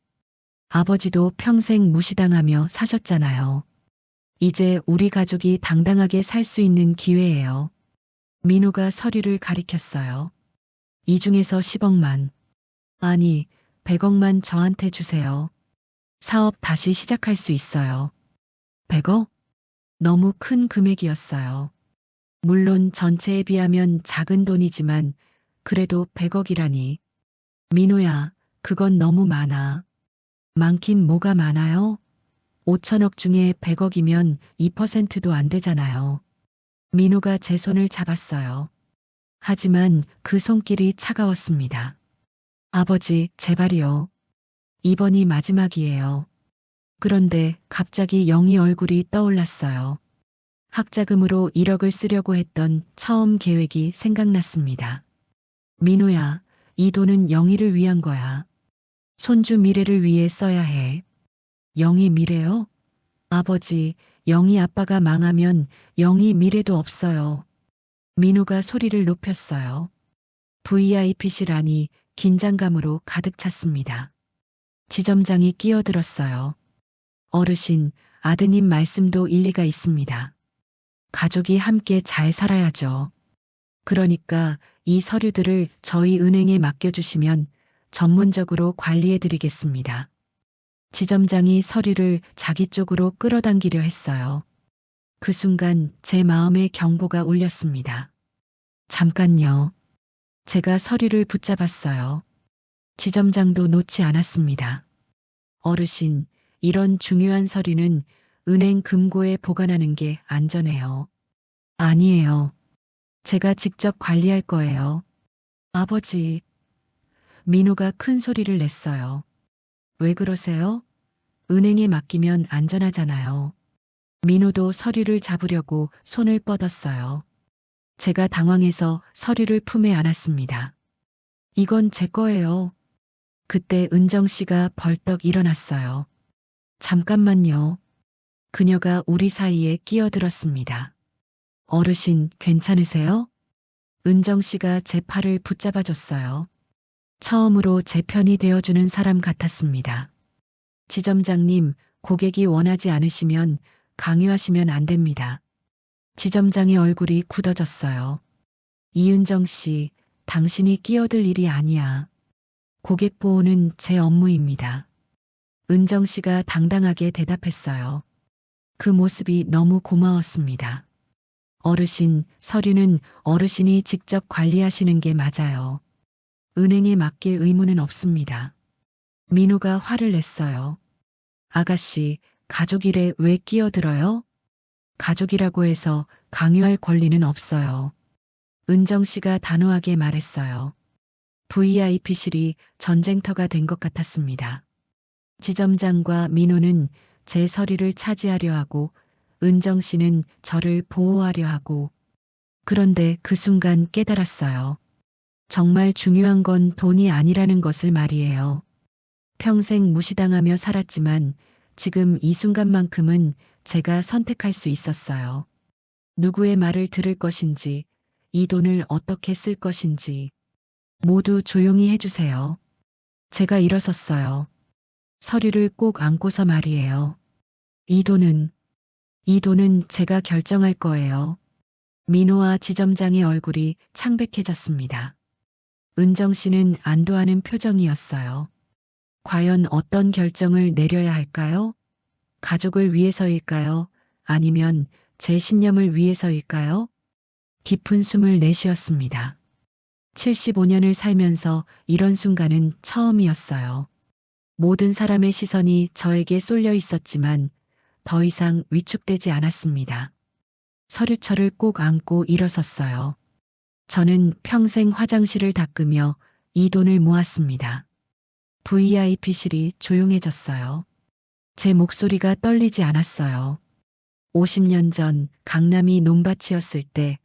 아버지도 평생 무시당하며 사셨잖아요. 이제 우리 가족이 당당하게 살 수 있는 기회예요. 민호가 서류를 가리켰어요. 이 중에서 10억만, 아니, 100억만 저한테 주세요. 사업 다시 시작할 수 있어요. 100억? 너무 큰 금액이었어요. 물론 전체에 비하면 작은 돈이지만 그래도 100억이라니. 민호야, 그건 너무 많아. 많긴 뭐가 많아요? 5천억 중에 100억이면 2%도 안 되잖아요. 민호가 제 손을 잡았어요. 하지만 그 손길이 차가웠습니다. 아버지, 제발이요. 이번이 마지막이에요. 그런데 갑자기 영희 얼굴이 떠올랐어요. 학자금으로 1억을 쓰려고 했던 처음 계획이 생각났습니다. 민호야, 이 돈은 영희를 위한 거야. 손주 미래를 위해 써야 해. 영희 미래요? 아버지, 영희 아빠가 망하면 영희 미래도 없어요. 민호가 소리를 높였어요. VIP시라니 긴장감으로 가득 찼습니다. 지점장이 끼어들었어요. 어르신, 아드님 말씀도 일리가 있습니다. 가족이 함께 잘 살아야죠. 그러니까 이 서류들을 저희 은행에 맡겨주시면 전문적으로 관리해드리겠습니다. 지점장이 서류를 자기 쪽으로 끌어당기려 했어요. 그 순간 제 마음에 경보가 울렸습니다. 잠깐요. 제가 서류를 붙잡았어요. 지점장도 놓지 않았습니다. 어르신, 이런 중요한 서류는 은행 금고에 보관하는 게 안전해요. 아니에요. 제가 직접 관리할 거예요. 아버지. 민호가 큰 소리를 냈어요. 왜 그러세요? 은행에 맡기면 안전하잖아요. 민호도 서류를 잡으려고 손을 뻗었어요. 제가 당황해서 서류를 품에 안았습니다. 이건 제 거예요. 그때 은정 씨가 벌떡 일어났어요. 잠깐만요. 그녀가 우리 사이에 끼어들었습니다. 어르신, 괜찮으세요? 은정 씨가 제 팔을 붙잡아줬어요. 처음으로 제 편이 되어주는 사람 같았습니다. 지점장님, 고객이 원하지 않으시면 강요하시면 안 됩니다. 지점장의 얼굴이 굳어졌어요. 이은정 씨, 당신이 끼어들 일이 아니야. 고객 보호는 제 업무입니다. 은정 씨가 당당하게 대답했어요. 그 모습이 너무 고마웠습니다. 어르신, 서류는 어르신이 직접 관리하시는 게 맞아요. 은행에 맡길 의무는 없습니다. 민호가 화를 냈어요. 아가씨, 가족 일에 왜 끼어들어요? 가족이라고 해서 강요할 권리는 없어요. 은정 씨가 단호하게 말했어요. VIP실이 전쟁터가 된 것 같았습니다. 지점장과 민호는 제 서류를 차지하려 하고 은정 씨는 저를 보호하려 하고 그런데 그 순간 깨달았어요. 정말 중요한 건 돈이 아니라는 것을 말이에요. 평생 무시당하며 살았지만 지금 이 순간만큼은 제가 선택할 수 있었어요. 누구의 말을 들을 것인지, 이 돈을 어떻게 쓸 것인지 모두 조용히 해주세요. 제가 일어섰어요. 서류를 꼭 안고서 말이에요. 이 돈은 제가 결정할 거예요. 민호와 지점장의 얼굴이 창백해졌습니다. 은정 씨는 안도하는 표정이었어요. 과연 어떤 결정을 내려야 할까요? 가족을 위해서일까요? 아니면 제 신념을 위해서일까요? 깊은 숨을 내쉬었습니다. 75년을 살면서 이런 순간은 처음이었어요. 모든 사람의 시선이 저에게 쏠려 있었지만 더 이상 위축되지 않았습니다. 서류철을 꼭 안고 일어섰어요. 저는 평생 화장실을 닦으며 이 돈을 모았습니다. VIP실이 조용해졌어요. 제 목소리가 떨리지 않았어요. 50년 전 강남이 논밭이었을 때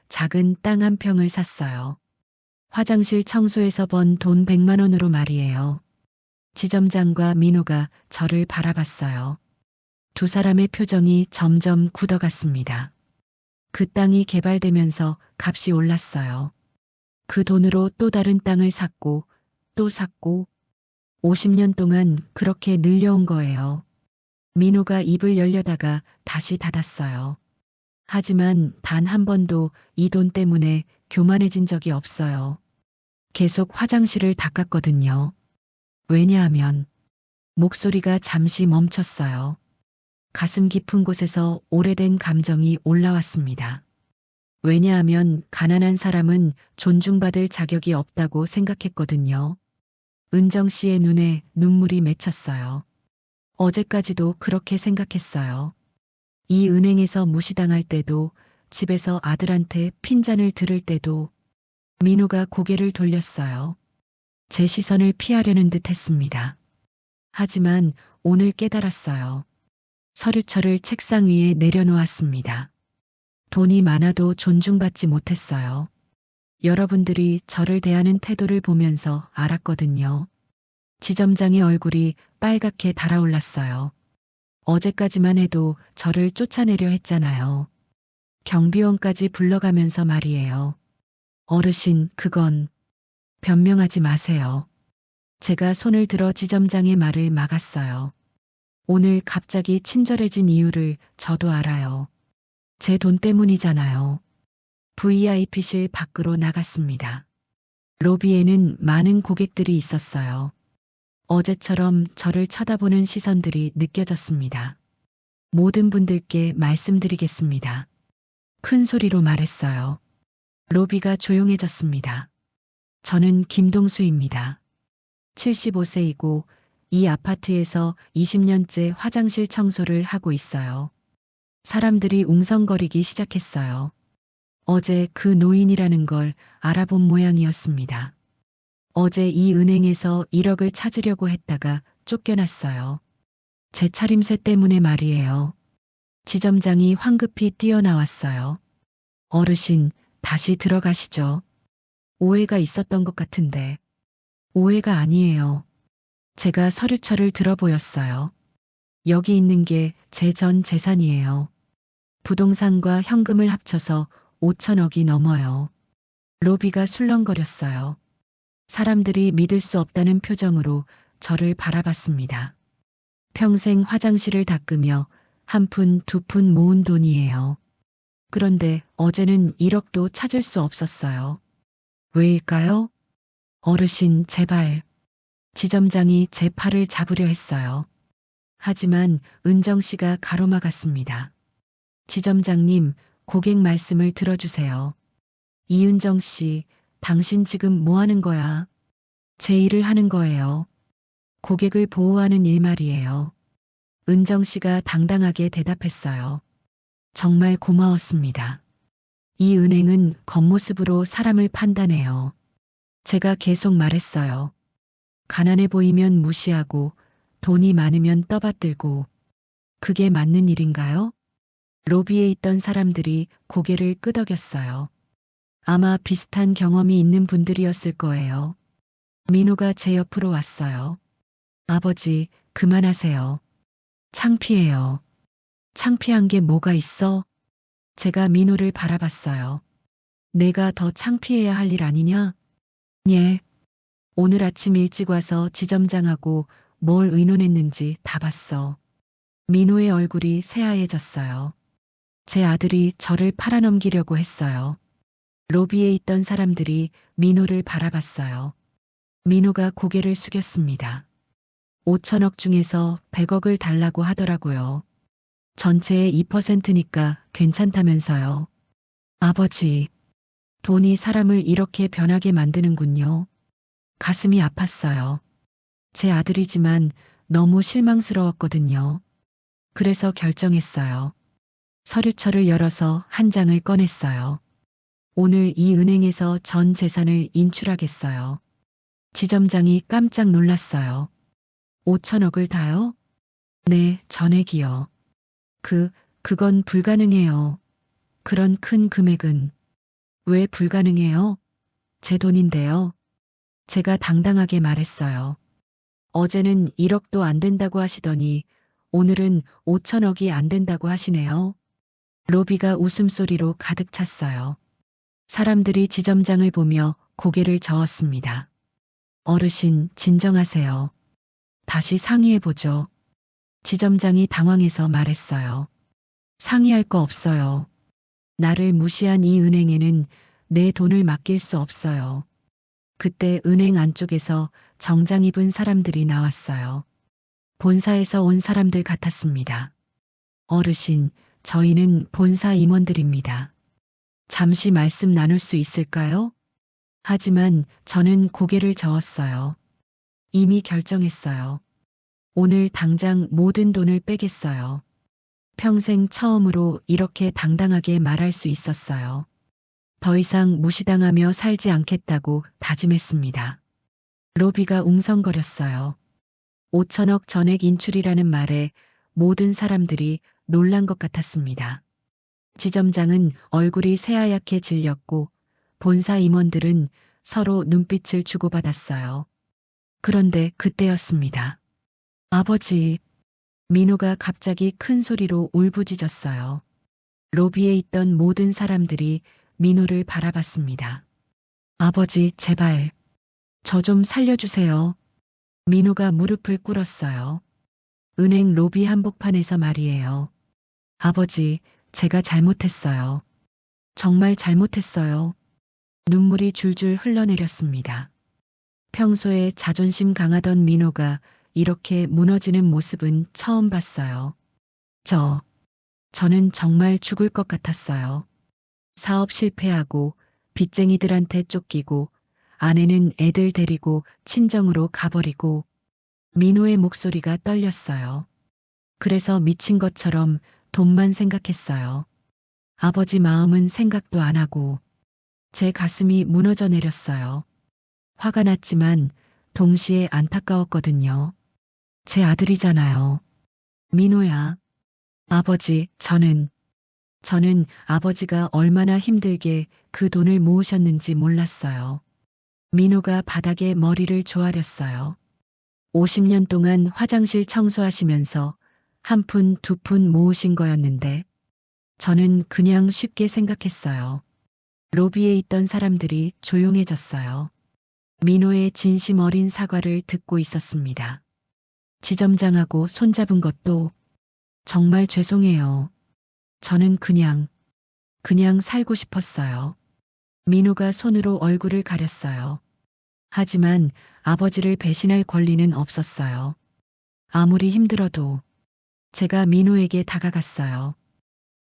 작은 땅 한 평을 샀어요. 화장실 청소에서 번 돈 100만 원으로 말이에요. 지점장과 민호가 저를 바라봤어요. 두 사람의 표정이 점점 굳어갔습니다. 그 땅이 개발되면서 값이 올랐어요. 그 돈으로 또 다른 땅을 샀고 또 샀고 50년 동안 그렇게 늘려온 거예요. 민호가 입을 열려다가 다시 닫았어요. 하지만 단 한 번도 이 돈 때문에 교만해진 적이 없어요. 계속 화장실을 닦았거든요. 왜냐하면 목소리가 잠시 멈췄어요. 가슴 깊은 곳에서 오래된 감정이 올라왔습니다. 왜냐하면 가난한 사람은 존중받을 자격이 없다고 생각했거든요. 은정 씨의 눈에 눈물이 맺혔어요. 어제까지도 그렇게 생각했어요. 이 은행에서 무시당할 때도, 집에서 아들한테 핀잔을 들을 때도 민호가 고개를 돌렸어요. 제 시선을 피하려는 듯 했습니다. 하지만 오늘 깨달았어요. 서류철을 책상 위에 내려놓았습니다. 돈이 많아도 존중받지 못했어요. 여러분들이 저를 대하는 태도를 보면서 알았거든요. 지점장의 얼굴이 빨갛게 달아올랐어요. 어제까지만 해도 저를 쫓아내려 했잖아요. 경비원까지 불러가면서 말이에요. 어르신, 그건 변명하지 마세요. 제가 손을 들어 지점장의 말을 막았어요. 오늘 갑자기 친절해진 이유를 저도 알아요. 제 돈 때문이잖아요. VIP실 밖으로 나갔습니다. 로비에는 많은 고객들이 있었어요. 어제처럼 저를 쳐다보는 시선들이 느껴졌습니다. 모든 분들께 말씀드리겠습니다. 큰 소리로 말했어요. 로비가 조용해졌습니다. 저는 김동수입니다. 75세이고 이 아파트에서 20년째 화장실 청소를 하고 있어요. 사람들이 웅성거리기 시작했어요. 어제 그 노인이라는 걸 알아본 모양이었습니다. 어제 이 은행에서 1억을 찾으려고 했다가 쫓겨났어요. 제 차림새 때문에 말이에요. 지점장이 황급히 뛰어나왔어요. 어르신, 다시 들어가시죠. 오해가 있었던 것 같은데. 오해가 아니에요. 제가 서류철을 들어보였어요. 여기 있는 게 제 전 재산이에요. 부동산과 현금을 합쳐서 5천억이 넘어요. 로비가 술렁거렸어요. 사람들이 믿을 수 없다는 표정으로 저를 바라봤습니다. 평생 화장실을 닦으며 한 푼, 두 푼 모은 돈이에요. 그런데 어제는 1억도 찾을 수 없었어요. 왜일까요? 어르신, 제발. 지점장이 제 팔을 잡으려 했어요. 하지만 은정 씨가 가로막았습니다. 지점장님, 고객 말씀을 들어주세요. 이은정 씨, 당신 지금 뭐 하는 거야? 제 일을 하는 거예요. 고객을 보호하는 일 말이에요. 은정 씨가 당당하게 대답했어요. 정말 고마웠습니다. 이 은행은 겉모습으로 사람을 판단해요. 제가 계속 말했어요. 가난해 보이면 무시하고 돈이 많으면 떠받들고 그게 맞는 일인가요? 로비에 있던 사람들이 고개를 끄덕였어요. 아마 비슷한 경험이 있는 분들이었을 거예요. 민호가 제 옆으로 왔어요. 아버지, 그만하세요. 창피해요. 창피한 게 뭐가 있어? 제가 민호를 바라봤어요. 내가 더 창피해야 할 일 아니냐? 예. 오늘 아침 일찍 와서 지점장하고 뭘 의논했는지 다 봤어. 민호의 얼굴이 새하얘졌어요. 제 아들이 저를 팔아넘기려고 했어요. 로비에 있던 사람들이 민호를 바라봤어요. 민호가 고개를 숙였습니다. 5천억 중에서 100억을 달라고 하더라고요. 전체의 2%니까 괜찮다면서요. 아버지, 돈이 사람을 이렇게 변하게 만드는군요. 가슴이 아팠어요. 제 아들이지만 너무 실망스러웠거든요. 그래서 결정했어요. 서류철을 열어서 한 장을 꺼냈어요. 오늘 이 은행에서 전 재산을 인출하겠어요. 지점장이 깜짝 놀랐어요. 5천억을 다요? 네, 전액이요. 그건 불가능해요. 그런 큰 금액은. 왜 불가능해요? 제 돈인데요. 제가 당당하게 말했어요. 어제는 1억도 안 된다고 하시더니 오늘은 5천억이 안 된다고 하시네요. 로비가 웃음소리로 가득 찼어요. 사람들이 지점장을 보며 고개를 저었습니다. 어르신, 진정하세요. 다시 상의해보죠. 지점장이 당황해서 말했어요. 상의할 거 없어요. 나를 무시한 이 은행에는 내 돈을 맡길 수 없어요. 그때 은행 안쪽에서 정장 입은 사람들이 나왔어요. 본사에서 온 사람들 같았습니다. 어르신, 저희는 본사 임원들입니다. 잠시 말씀 나눌 수 있을까요? 하지만 저는 고개를 저었어요. 이미 결정했어요. 오늘 당장 모든 돈을 빼겠어요. 평생 처음으로 이렇게 당당하게 말할 수 있었어요. 더 이상 무시당하며 살지 않겠다고 다짐했습니다. 로비가 웅성거렸어요. 5천억 전액 인출이라는 말에 모든 사람들이 놀란 것 같았습니다. 지점장은 얼굴이 새하얗게 질렸고 본사 임원들은 서로 눈빛을 주고받았어요. 그런데 그때였습니다. 아버지, 민호가 갑자기 큰 소리로 울부짖었어요. 로비에 있던 모든 사람들이 민호를 바라봤습니다. 아버지, 제발, 저 좀 살려주세요. 민호가 무릎을 꿇었어요. 은행 로비 한복판에서 말이에요. 아버지, 제가 잘못했어요. 정말 잘못했어요. 눈물이 줄줄 흘러내렸습니다. 평소에 자존심 강하던 민호가 이렇게 무너지는 모습은 처음 봤어요. 저는 정말 죽을 것 같았어요. 사업 실패하고 빚쟁이들한테 쫓기고 아내는 애들 데리고 친정으로 가버리고 민호의 목소리가 떨렸어요. 그래서 미친 것처럼 돈만 생각했어요. 아버지 마음은 생각도 안 하고 제 가슴이 무너져 내렸어요. 화가 났지만 동시에 안타까웠거든요. 제 아들이잖아요. 민호야. 아버지, 저는 아버지가 얼마나 힘들게 그 돈을 모으셨는지 몰랐어요. 민호가 바닥에 머리를 조아렸어요. 50년 동안 화장실 청소하시면서 한 푼, 두 푼 모으신 거였는데 저는 그냥 쉽게 생각했어요. 로비에 있던 사람들이 조용해졌어요. 민호의 진심 어린 사과를 듣고 있었습니다. 지점장하고 손잡은 것도 정말 죄송해요. 저는 그냥 살고 싶었어요. 민호가 손으로 얼굴을 가렸어요. 하지만 아버지를 배신할 권리는 없었어요. 아무리 힘들어도 제가 민호에게 다가갔어요.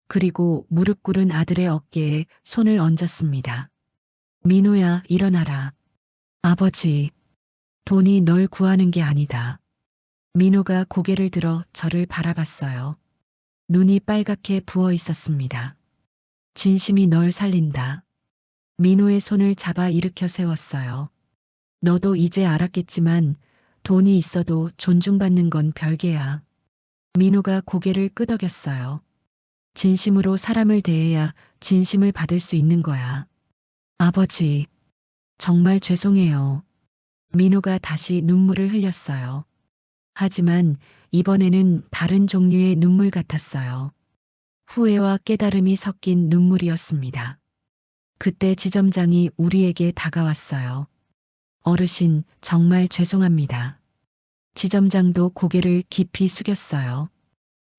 그리고 무릎 꿇은 아들의 어깨에 손을 얹었습니다. 민호야, 일어나라. 아버지, 돈이 널 구하는 게 아니다. 민호가 고개를 들어 저를 바라봤어요. 눈이 빨갛게 부어 있었습니다. 진심이 널 살린다. 민호의 손을 잡아 일으켜 세웠어요. 너도 이제 알았겠지만 돈이 있어도 존중받는 건 별개야. 민호가 고개를 끄덕였어요. 진심으로 사람을 대해야 진심을 받을 수 있는 거야. 아버지, 정말 죄송해요. 민호가 다시 눈물을 흘렸어요. 하지만 이번에는 다른 종류의 눈물 같았어요. 후회와 깨달음이 섞인 눈물이었습니다. 그때 지점장이 우리에게 다가왔어요. 어르신, 정말 죄송합니다. 지점장도 고개를 깊이 숙였어요.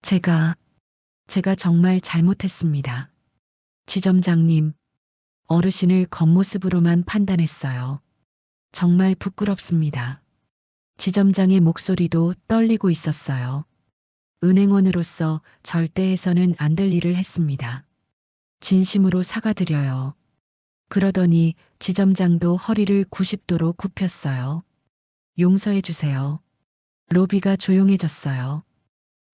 제가 정말 잘못했습니다. 지점장님, 어르신을 겉모습으로만 판단했어요. 정말 부끄럽습니다. 지점장의 목소리도 떨리고 있었어요. 은행원으로서 절대 해서는 안 될 일을 했습니다. 진심으로 사과드려요. 그러더니 지점장도 허리를 90도로 굽혔어요. 용서해 주세요. 로비가 조용해졌어요.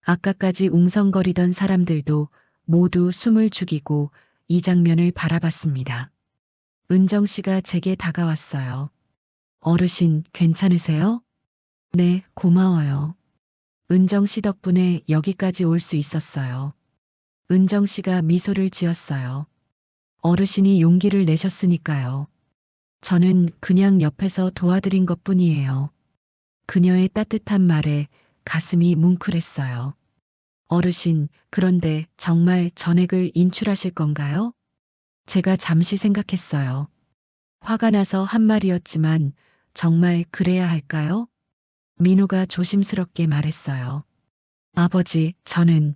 아까까지 웅성거리던 사람들도 모두 숨을 죽이고 이 장면을 바라봤습니다. 은정 씨가 제게 다가왔어요. 어르신, 괜찮으세요? 네, 고마워요. 은정 씨 덕분에 여기까지 올 수 있었어요. 은정 씨가 미소를 지었어요. 어르신이 용기를 내셨으니까요. 저는 그냥 옆에서 도와드린 것 뿐이에요. 그녀의 따뜻한 말에 가슴이 뭉클했어요. 어르신, 그런데 정말 전액을 인출하실 건가요? 제가 잠시 생각했어요. 화가 나서 한 말이었지만 정말 그래야 할까요? 민호가 조심스럽게 말했어요. 아버지, 저는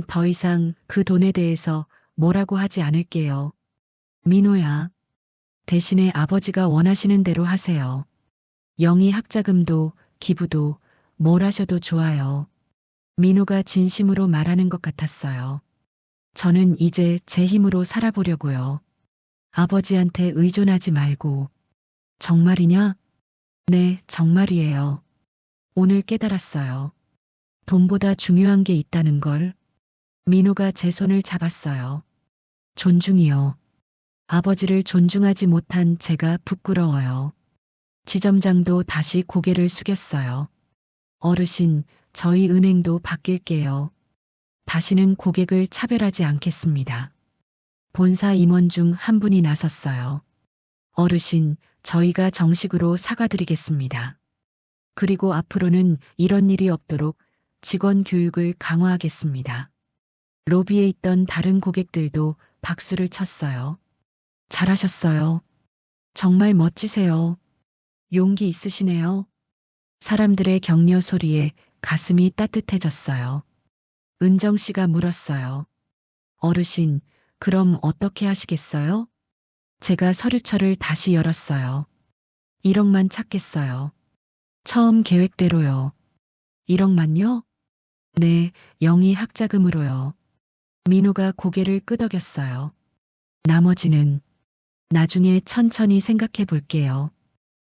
더 이상 그 돈에 대해서 뭐라고 하지 않을게요. 민호야. 대신에 아버지가 원하시는 대로 하세요. 영희 학자금도 기부도 뭘 하셔도 좋아요. 민호가 진심으로 말하는 것 같았어요. 저는 이제 제 힘으로 살아보려고요. 아버지한테 의존하지 말고. 정말이냐? 네, 정말이에요. 오늘 깨달았어요. 돈보다 중요한 게 있다는 걸. 민호가 제 손을 잡았어요. 존중이요. 아버지를 존중하지 못한 제가 부끄러워요. 지점장도 다시 고개를 숙였어요. 어르신, 저희 은행도 바뀔게요. 다시는 고객을 차별하지 않겠습니다. 본사 임원 중 한 분이 나섰어요. 어르신, 저희가 정식으로 사과드리겠습니다. 그리고 앞으로는 이런 일이 없도록 직원 교육을 강화하겠습니다. 로비에 있던 다른 고객들도 박수를 쳤어요. 잘하셨어요. 정말 멋지세요. 용기 있으시네요. 사람들의 격려 소리에 가슴이 따뜻해졌어요. 은정 씨가 물었어요. 어르신, 그럼 어떻게 하시겠어요? 제가 서류처를 다시 열었어요. 1억만 찾겠어요. 처음 계획대로요. 1억만요? 네, 영희 학자금으로요. 민호가 고개를 끄덕였어요. 나머지는 나중에 천천히 생각해 볼게요.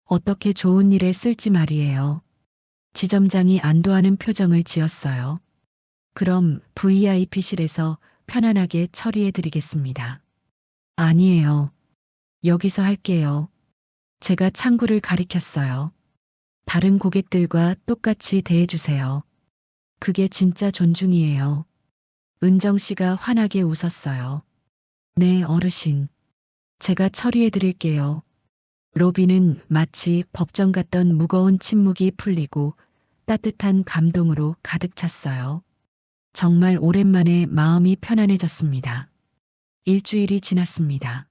어떻게 좋은 일에 쓸지 말이에요. 지점장이 안도하는 표정을 지었어요. 그럼 VIP실에서 편안하게 처리해 드리겠습니다. 아니에요. 여기서 할게요. 제가 창구를 가리켰어요. 다른 고객들과 똑같이 대해주세요. 그게 진짜 존중이에요. 은정 씨가 환하게 웃었어요. 네, 어르신. 제가 처리해 드릴게요. 로비는 마치 법정 같던 무거운 침묵이 풀리고 따뜻한 감동으로 가득 찼어요. 정말 오랜만에 마음이 편안해졌습니다. 일주일이 지났습니다.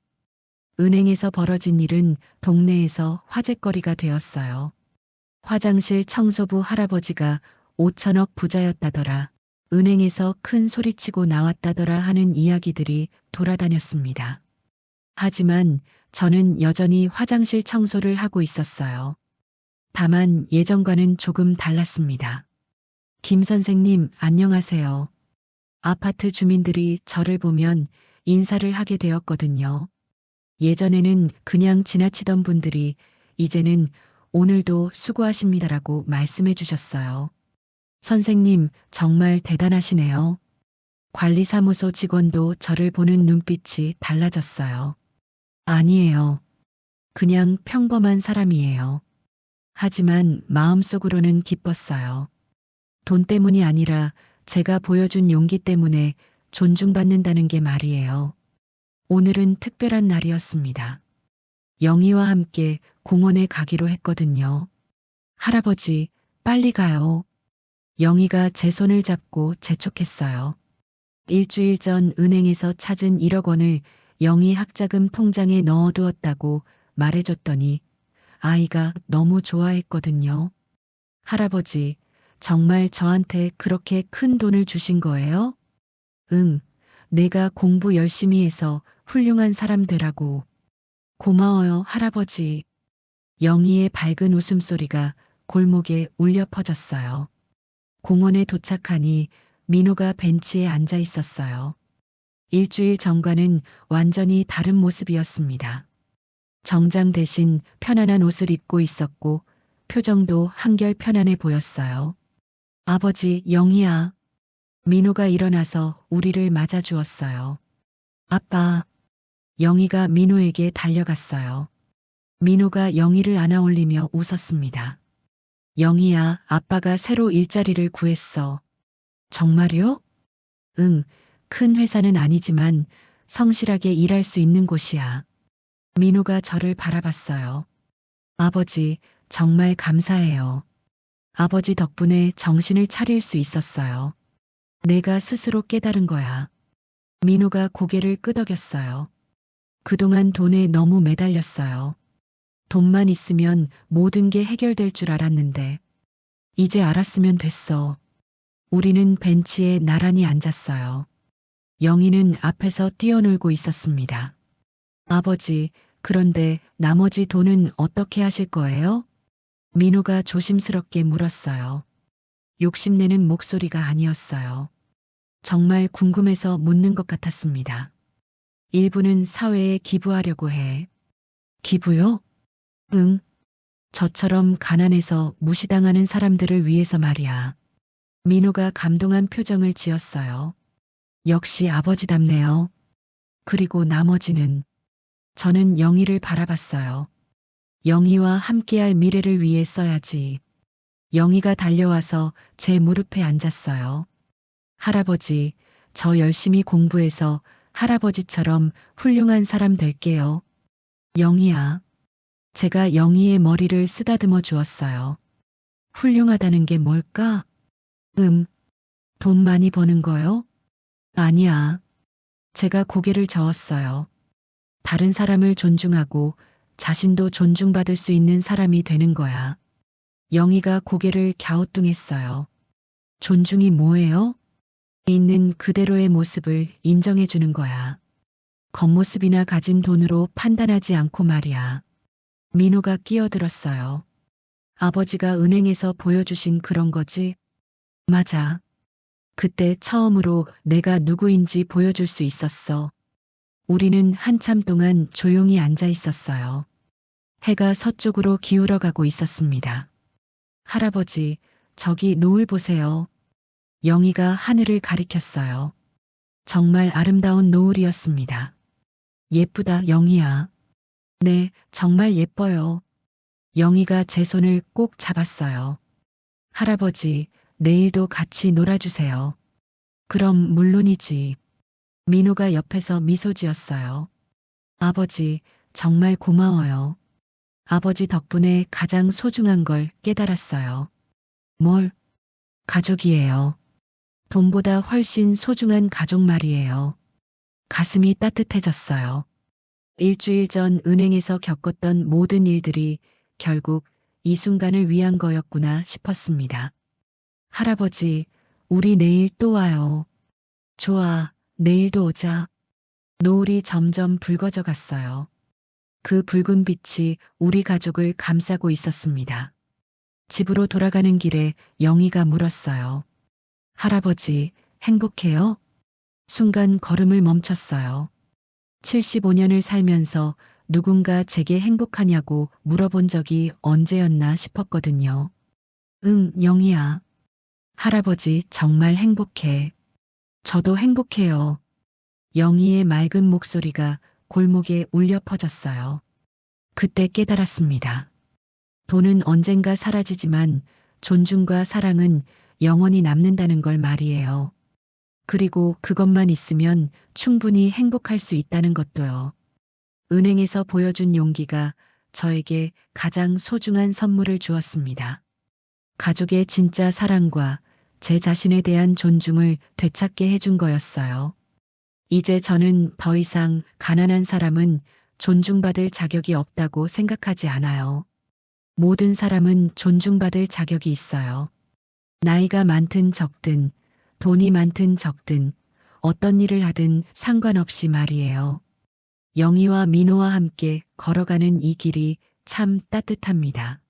은행에서 벌어진 일은 동네에서 화제거리가 되었어요. 화장실 청소부 할아버지가 5천억 부자였다더라. 은행에서 큰 소리치고 나왔다더라 하는 이야기들이 돌아다녔습니다. 하지만 저는 여전히 화장실 청소를 하고 있었어요. 다만 예전과는 조금 달랐습니다. 김 선생님, 안녕하세요. 아파트 주민들이 저를 보면 인사를 하게 되었거든요. 예전에는 그냥 지나치던 분들이 이제는 오늘도 수고하십니다라고 말씀해 주셨어요. 선생님, 정말 대단하시네요. 관리사무소 직원도 저를 보는 눈빛이 달라졌어요. 아니에요. 그냥 평범한 사람이에요. 하지만 마음속으로는 기뻤어요. 돈 때문이 아니라 제가 보여준 용기 때문에 존중받는다는 게 말이에요. 오늘은 특별한 날이었습니다. 영희와 함께 공원에 가기로 했거든요. 할아버지, 빨리 가요. 영희가 제 손을 잡고 재촉했어요. 일주일 전 은행에서 찾은 1억 원을 영희 학자금 통장에 넣어두었다고 말해줬더니 아이가 너무 좋아했거든요. 할아버지, 정말 저한테 그렇게 큰 돈을 주신 거예요? 응, 내가 공부 열심히 해서 훌륭한 사람 되라고. 고마워요, 할아버지. 영희의 밝은 웃음소리가 골목에 울려 퍼졌어요. 공원에 도착하니 민호가 벤치에 앉아 있었어요. 일주일 전과는 완전히 다른 모습이었습니다. 정장 대신 편안한 옷을 입고 있었고 표정도 한결 편안해 보였어요. 아버지, 영희야. 민호가 일어나서 우리를 맞아주었어요. 아빠. 영희가 민호에게 달려갔어요. 민호가 영희를 안아올리며 웃었습니다. 영희야, 아빠가 새로 일자리를 구했어. 정말요? 응, 큰 회사는 아니지만 성실하게 일할 수 있는 곳이야. 민호가 저를 바라봤어요. 아버지, 정말 감사해요. 아버지 덕분에 정신을 차릴 수 있었어요. 내가 스스로 깨달은 거야. 민호가 고개를 끄덕였어요. 그동안 돈에 너무 매달렸어요. 돈만 있으면 모든 게 해결될 줄 알았는데 이제 알았으면 됐어. 우리는 벤치에 나란히 앉았어요. 영희는 앞에서 뛰어놀고 있었습니다. 아버지, 그런데 나머지 돈은 어떻게 하실 거예요? 민호가 조심스럽게 물었어요. 욕심내는 목소리가 아니었어요. 정말 궁금해서 묻는 것 같았습니다. 일부는 사회에 기부하려고 해. 기부요? 응. 저처럼 가난해서 무시당하는 사람들을 위해서 말이야. 민호가 감동한 표정을 지었어요. 역시 아버지답네요. 그리고 나머지는 저는 영희를 바라봤어요. 영희와 함께할 미래를 위해 써야지. 영희가 달려와서 제 무릎에 앉았어요. 할아버지, 저 열심히 공부해서 할아버지처럼 훌륭한 사람 될게요. 영희야. 제가 영희의 머리를 쓰다듬어 주었어요. 훌륭하다는 게 뭘까? 돈 많이 버는 거요? 아니야. 제가 고개를 저었어요. 다른 사람을 존중하고 자신도 존중받을 수 있는 사람이 되는 거야. 영희가 고개를 갸우뚱했어요. 존중이 뭐예요? 있는 그대로의 모습을 인정해 주는 거야. 겉모습이나 가진 돈으로 판단하지 않고 말이야. 민호가 끼어들었어요. 아버지가 은행에서 보여주신 그런 거지? 맞아. 그때 처음으로 내가 누구인지 보여줄 수 있었어. 우리는 한참 동안 조용히 앉아 있었어요. 해가 서쪽으로 기울어 가고 있었습니다. 할아버지, 저기 노을 보세요. 영희가 하늘을 가리켰어요. 정말 아름다운 노을이었습니다. 예쁘다, 영희야. 네, 정말 예뻐요. 영희가 제 손을 꼭 잡았어요. 할아버지, 내일도 같이 놀아주세요. 그럼 물론이지. 민호가 옆에서 미소 지었어요. 아버지, 정말 고마워요. 아버지 덕분에 가장 소중한 걸 깨달았어요. 뭘? 가족이에요. 돈보다 훨씬 소중한 가족 말이에요. 가슴이 따뜻해졌어요. 일주일 전 은행에서 겪었던 모든 일들이 결국 이 순간을 위한 거였구나 싶었습니다. 할아버지, 우리 내일 또 와요. 좋아, 내일도 오자. 노을이 점점 붉어져 갔어요. 그 붉은 빛이 우리 가족을 감싸고 있었습니다. 집으로 돌아가는 길에 영희가 물었어요. 할아버지, 행복해요? 순간 걸음을 멈췄어요. 75년을 살면서 누군가 제게 행복하냐고 물어본 적이 언제였나 싶었거든요. 응, 영희야. 할아버지 정말 행복해. 저도 행복해요. 영희의 맑은 목소리가 골목에 울려 퍼졌어요. 그때 깨달았습니다. 돈은 언젠가 사라지지만 존중과 사랑은 영원히 남는다는 걸 말이에요. 그리고 그것만 있으면 충분히 행복할 수 있다는 것도요. 은행에서 보여준 용기가 저에게 가장 소중한 선물을 주었습니다. 가족의 진짜 사랑과 제 자신에 대한 존중을 되찾게 해준 거였어요. 이제 저는 더 이상 가난한 사람은 존중받을 자격이 없다고 생각하지 않아요. 모든 사람은 존중받을 자격이 있어요. 나이가 많든 적든, 돈이 많든 적든, 어떤 일을 하든 상관없이 말이에요. 영희와 민호와 함께 걸어가는 이 길이 참 따뜻합니다.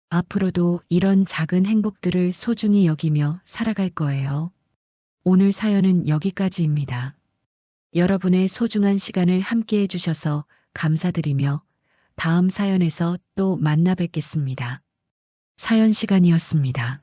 앞으로도 이런 작은 행복들을 소중히 여기며 살아갈 거예요. 오늘 사연은 여기까지입니다. 여러분의 소중한 시간을 함께 해주셔서 감사드리며 다음 사연에서 또 만나 뵙겠습니다. 사연 시간이었습니다.